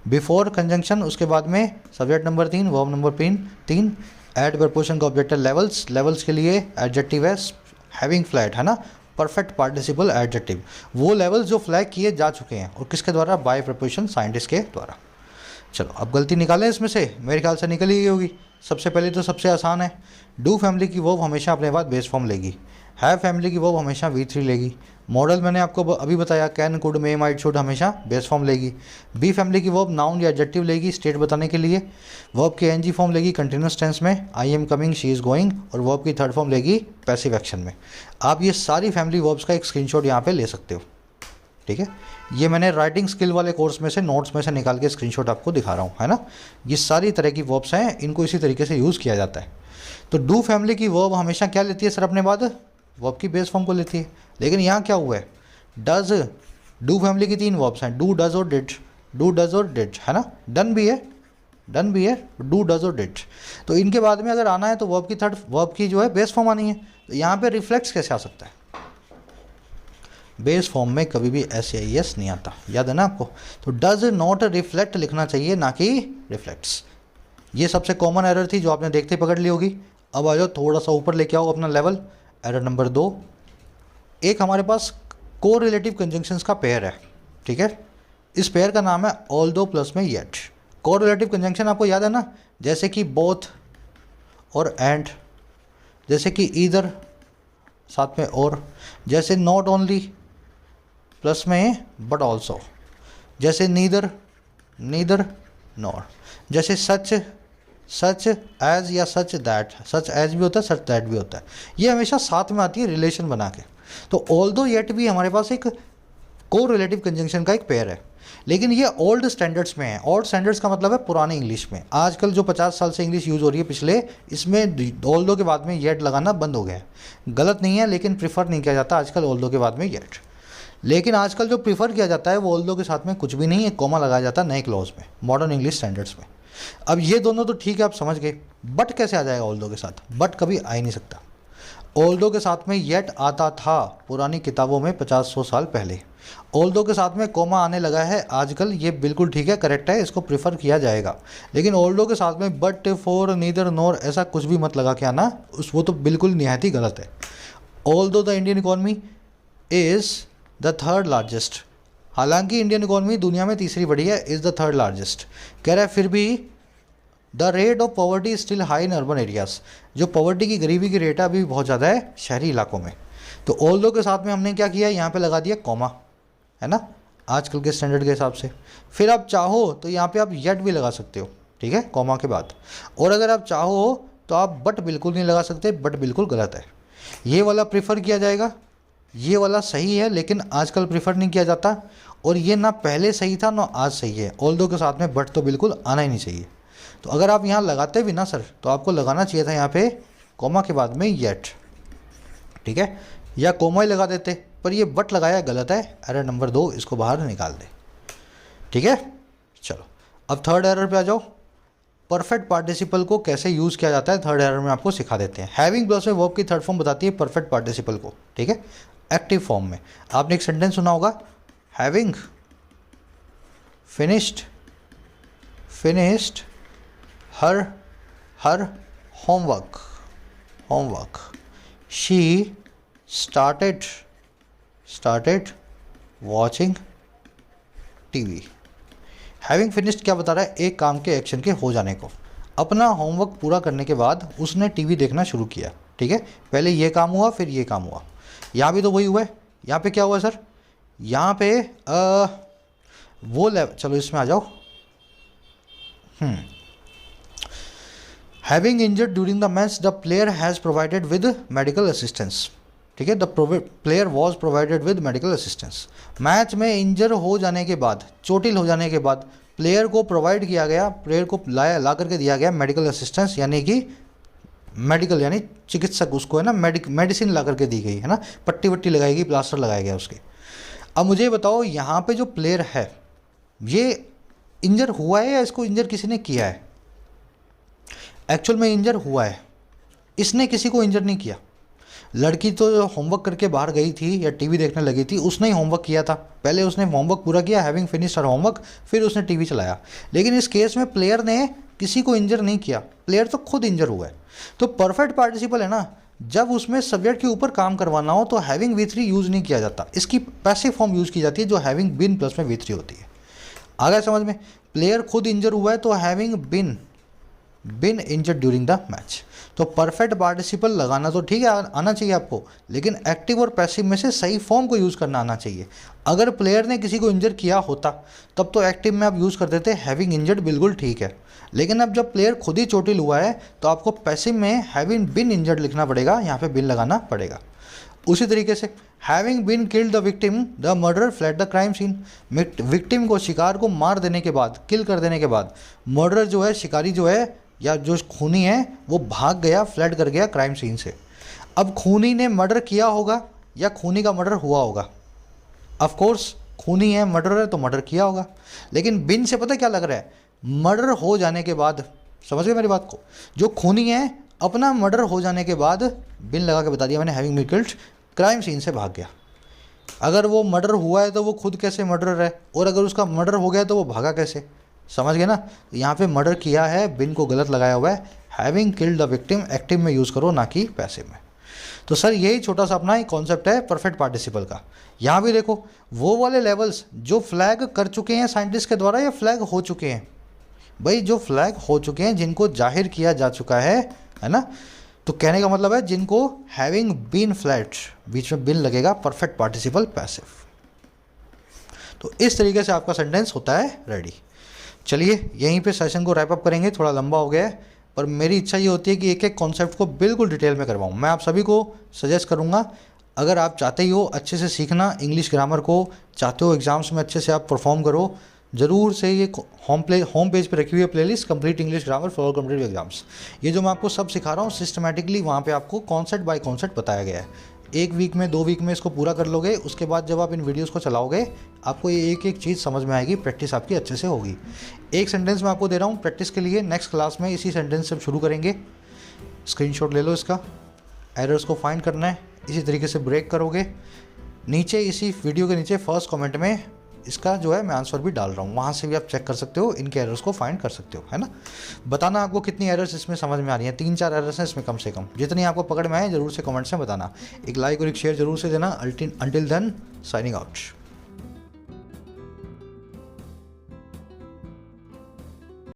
बिफोर कंजंक्शन, उसके बाद में subject number 3, verb number 3, at preposition का ऑब्जेक्ट है लेवल्स, लेवल्स के लिए एडजेक्टिव है हैविंग फ्लैट है ना, परफेक्ट पार्टिसिपल एडजेक्टिव, वो लेवल्स जो फ्लैग किए जा चुके हैं, और किसके द्वारा, बाय प्रपोजिशन साइंटिस्ट के द्वारा। चलो अब गलती निकालें इसमें से, मेरे ख्याल से निकल ही गई होगी। सबसे पहले तो सबसे आसान है, डू फैमिली की वर्ब हमेशा अपने बाद बेस फॉर्म लेगी, हैव फैमिली की वर्ब हमेशा V3 लेगी। मॉडल मैंने आपको अभी बताया, can could may might should हमेशा बेस फॉर्म लेगी। बी फैमिली की वर्ब नाउन या एडजेक्टिव लेगी स्टेट बताने के लिए। वर्ब की NG फॉर्म लेगी कंटिन्यूस टेंस में, I am coming, she is going, और वर्ब की थर्ड फॉर्म लेगी पैसिव एक्शन में। आप ये सारी फैमिली वर्ब्स का एक स्क्रीनशॉट यहाँ पे ले सकते हो, ठीक है। ये मैंने राइटिंग स्किल वाले कोर्स में से नोट्स में से निकाल के स्क्रीनशॉट आपको दिखा रहा हूँ, है ना। ये सारी तरह की वर्ब्स हैं, इनको इसी तरीके से यूज़ किया जाता है। तो डू फैमिली की वर्ब हमेशा क्या लेती है सर, अपने बाद वर्ब की बेस फॉर्म को लेती है। लेकिन यहाँ क्या हुआ है, डज, डू फैमिली की 3 वर्ब्स हैं, डू, डज और डिड, डू, डज और डिड, है ना। डन भी है, डन भी है, डू, डज और डिड। तो इनके बाद में अगर आना है तो वर्ब की थर्ड, वर्ब की जो है बेस फॉर्म आनी है। तो यहाँ पे रिफ्लेक्ट्स कैसे आ सकता है, बेस फॉर्म में कभी भी SAES नहीं आता, याद है ना आपको। तो डज नॉट रिफ्लेक्ट लिखना चाहिए, ना कि रिफ्लेक्ट्स। ये सबसे कॉमन एरर थी जो आपने देखते ही पकड़ ली होगी। अब आ जाओ थोड़ा सा ऊपर लेके आओ अपना लेवल। एरर नंबर 2, एक हमारे पास को रिलेटिव कंजंक्शंस का पेयर है, ठीक है। इस पेयर का नाम है ऑल्दो प्लस में येट। को रिलेटिव कंजंक्शन आपको याद है ना, जैसे कि बोथ और एंड, जैसे कि ईदर साथ में और, जैसे नॉट ओनली प्लस में बट ऑल्सो, जैसे नीदर, नीदर नॉर, जैसे सच, सच एज या सच दैट, सच एज भी होता है, सच दैट भी होता है। ये हमेशा साथ में आती है रिलेशन बना के। तो ऑल्दो येट भी हमारे पास एक कोरिलेटिव कंजंक्शन का एक पेयर है, लेकिन ये ओल्ड स्टैंडर्ड्स में है। ओल्ड स्टैंडर्ड्स का मतलब है पुरानी इंग्लिश में। आजकल जो 50 साल से इंग्लिश यूज़ हो रही है पिछले, इसमें ऑल्दो के बाद में येट लगाना बंद हो गया है। गलत नहीं है, लेकिन प्रीफर नहीं किया जाता आजकल ऑल्दो के बाद में येट। लेकिन आजकल जो प्रीफर किया जाता है वो ऑल्दो के साथ में कुछ भी नहीं है, कोमा लगाया जाता है नए क्लॉज में, मॉडर्न इंग्लिश स्टैंडर्ड्स में। अब ये दोनों तो ठीक है, आप समझ गए। बट कैसे आ जाएगा ऑल्दो के साथ? बट कभी आ ही नहीं सकता। ऑल्दो के साथ में येट आता था पुरानी किताबों में 50-100 साल पहले। ऑल्दो के साथ में कोमा आने लगा है आजकल, ये बिल्कुल ठीक है, करेक्ट है, इसको प्रीफर किया जाएगा। लेकिन ऑल्दो के साथ में बट, फॉर, नीदर, नोर ऐसा कुछ भी मत लगा के आना, वो तो बिल्कुल निहायत ही गलत है। Although the Indian economy is the third largest, हालांकि इंडियन इकॉनमी दुनिया में तीसरी बड़ी है, इज़ द थर्ड लार्जेस्ट। कह रहा है फिर भी the rate of poverty still high in urban areas, जो पॉवर्टी की, गरीबी की रेट है अभी बहुत ज़्यादा है शहरी इलाकों में। तो ऑल्दो के साथ में हमने क्या किया, यहाँ पे लगा दिया कॉमा, है ना, आजकल के स्टैंडर्ड के हिसाब से। फिर आप चाहो तो यहाँ पे आप येट भी लगा सकते हो, ठीक है, कॉमा के बाद। और अगर आप चाहो तो आप बट बिल्कुल नहीं लगा सकते, बट बिल्कुल गलत है। ये वाला प्रीफर किया जाएगा, ये वाला सही है, लेकिन आजकल प्रीफर नहीं किया जाता। और ये ना पहले सही था ना आज सही है। ऑल्दो के साथ में बट तो बिल्कुल आना ही नहीं चाहिए। तो अगर आप यहाँ लगाते भी ना सर, तो आपको लगाना चाहिए था यहाँ पे कोमा के बाद में येट, ठीक है, या कोमा ही लगा देते, पर ये बट लगाया गलत है। एरर नंबर 2, इसको बाहर निकाल दे, ठीक है। चलो अब थर्ड एरर पे आ जाओ। परफेक्ट पार्टिसिपल को कैसे यूज़ किया जाता है थर्ड एरर में आपको सिखा देते हैं। हैविंग प्लस में वर्ब की थर्ड फॉर्म बताती है परफेक्ट पार्टिसिपल को, ठीक है, एक्टिव फॉर्म में। आपने एक सेंटेंस सुना होगा, having finished her homework she started watching TV. Having finished क्या बता रहा है, एक काम के एक्शन के हो जाने को। अपना होमवर्क पूरा करने के बाद उसने टीवी देखना शुरू किया, ठीक है। पहले ये काम हुआ, फिर ये काम हुआ। यहाँ भी तो वही हुआ है। यहाँ पे क्या हुआ सर, यहाँ पे चलो इसमें आ जाओ। Having injured during the match the player has provided with medical assistance, ठीक है, the player was provided with medical assistance. Match में इंजर हो जाने के बाद, चोटिल हो जाने के बाद प्लेयर को प्रोवाइड किया गया, प्लेयर को ला करके दिया गया मेडिकल असिस्टेंस, यानी कि मेडिकल यानी चिकित्सक, उसको है ना मेडिसिन ला करके दी गई, है ना, पट्टी वट्टी लगाई गई, प्लास्टर लगाया गया उसके। अब मुझे बताओ यहाँ पे जो प्लेयर है ये इंजर हुआ है या इसको इंजर किसी ने किया है? एक्चुअल में इंजर हुआ है, इसने किसी को इंजर नहीं किया। लड़की तो होमवर्क करके बाहर गई थी या टीवी देखने लगी थी, उसने ही होमवर्क किया था। पहले उसने होमवर्क पूरा किया, हैविंग फिनिश्ड हर होमवर्क, फिर उसने टीवी चलाया। लेकिन इस केस में प्लेयर ने किसी को इंजर नहीं किया, प्लेयर तो खुद इंजर हुआ है। तो परफेक्ट पार्टिसिपल है ना, जब उसमें सब्जेक्ट के ऊपर काम करवाना हो तो हैविंग V3 यूज़ नहीं किया जाता, इसकी पैसिव फॉर्म यूज़ की जाती है जो हैविंग बीन प्लस में V3 होती है। आ गया समझ में? प्लेयर खुद इंजर हुआ है तो having been injured during the match. तो परफेक्ट पार्टिसिपल लगाना तो ठीक है, आना चाहिए आपको, लेकिन एक्टिव और पैसिव में से सही फॉर्म को यूज़ करना आना चाहिए। अगर प्लेयर ने किसी को इंजर किया होता तब तो एक्टिव में आप यूज़ कर देते हैविंग इंजर्ड, बिल्कुल ठीक है। लेकिन अब जब प्लेयर खुद ही चोटिल हुआ है तो आपको पैसिव में हैविंग बीन इंजर्ड लिखना पड़ेगा, यहाँ पे बिन लगाना पड़ेगा। उसी तरीके से having been killed the victim the murder fled the crime scene. Victim को, शिकार को मार देने के बाद, किल कर देने के बाद मर्डर जो है, शिकारी जो है या जो खूनी है वो भाग गया, फ्लड कर गया क्राइम सीन से। अब खूनी ने मर्डर किया होगा या खूनी का मर्डर हुआ होगा? ऑफ कोर्स खूनी है, मर्डर है तो मर्डर किया होगा। लेकिन बिन से पता क्या लग रहा है, मर्डर हो जाने के बाद, समझ गए मेरी बात को, जो खूनी है अपना मर्डर हो जाने के बाद बिन लगा के बता दिया मैंने having been killed, crime scene से भाग गया। अगर वो मर्डर हुआ है तो वो खुद कैसे मर्डर है, और अगर उसका मर्डर हो गया तो वो भागा कैसे? समझ गए ना? यहाँ पे मर्डर किया है, बिन को गलत लगाया हुआ है। Having killed the victim active में यूज़ करो, ना कि पैसिव में। तो सर यही छोटा सा अपना एक कॉन्सेप्ट है परफेक्ट पार्टिसिपल का। यहाँ भी देखो वो वाले लेवल्स जो फ्लैग कर चुके हैं साइंटिस्ट के द्वारा या फ्लैग हो चुके हैं, भाई जो फ्लैग हो चुके हैं, जिनको जाहिर किया जा चुका है ना, तो कहने का मतलब है जिनको हैविंग बीन फ्लैट, बीच में बिन लगेगा, परफेक्ट पार्टिसिपल पैसिव। तो इस तरीके से आपका सेंटेंस होता है रेडी। चलिए यहीं पे सेशन को रैप अप करेंगे, थोड़ा लंबा हो गया है, पर मेरी इच्छा ये होती है कि एक एक कॉन्सेप्ट को बिल्कुल डिटेल में करवाऊँ। मैं आप सभी को सजेस्ट करूँगा अगर आप चाहते ही हो अच्छे से सीखना इंग्लिश ग्रामर को, चाहते हो एग्ज़ाम्स में अच्छे से आप परफॉर्म करो, ज़रूर से ये होम पेज पे रखी हुई है playlist complete English grammar for competitive exams. ये जो मैं आपको सब सिखा रहा हूँ सिस्टमेटिकली वहाँ पे आपको कॉन्सेप्ट बाय कॉन्सेप्ट बताया गया है। 1 वीक में 2 वीक में इसको पूरा कर लोगे, उसके बाद जब आप इन वीडियोस को चलाओगे आपको ये एक एक चीज़ समझ में आएगी, प्रैक्टिस आपकी अच्छे से होगी। एक सेंटेंस मैं आपको दे रहा हूँ प्रैक्टिस के लिए, नेक्स्ट क्लास में इसी सेंटेंस से शुरू करेंगे। स्क्रीनशॉट ले लो इसका, एरर्स को फाइंड करना है, इसी तरीके से ब्रेक करोगे। नीचे इसी वीडियो के नीचे फर्स्ट कमेंट में इसका जो है मैं आंसर भी डाल रहा हूँ, वहाँ से भी आप चेक कर सकते हो, इनके एरर्स को फाइंड कर सकते हो, है ना। बताना आपको कितनी एरर्स इसमें समझ में आ रही हैं। 3-4 एरर्स हैं इसमें कम से कम, जितनी आपको पकड़ में आए जरूर से कमेंट्स में बताना। एक लाइक और एक शेयर जरूर से देना। Until then signing out.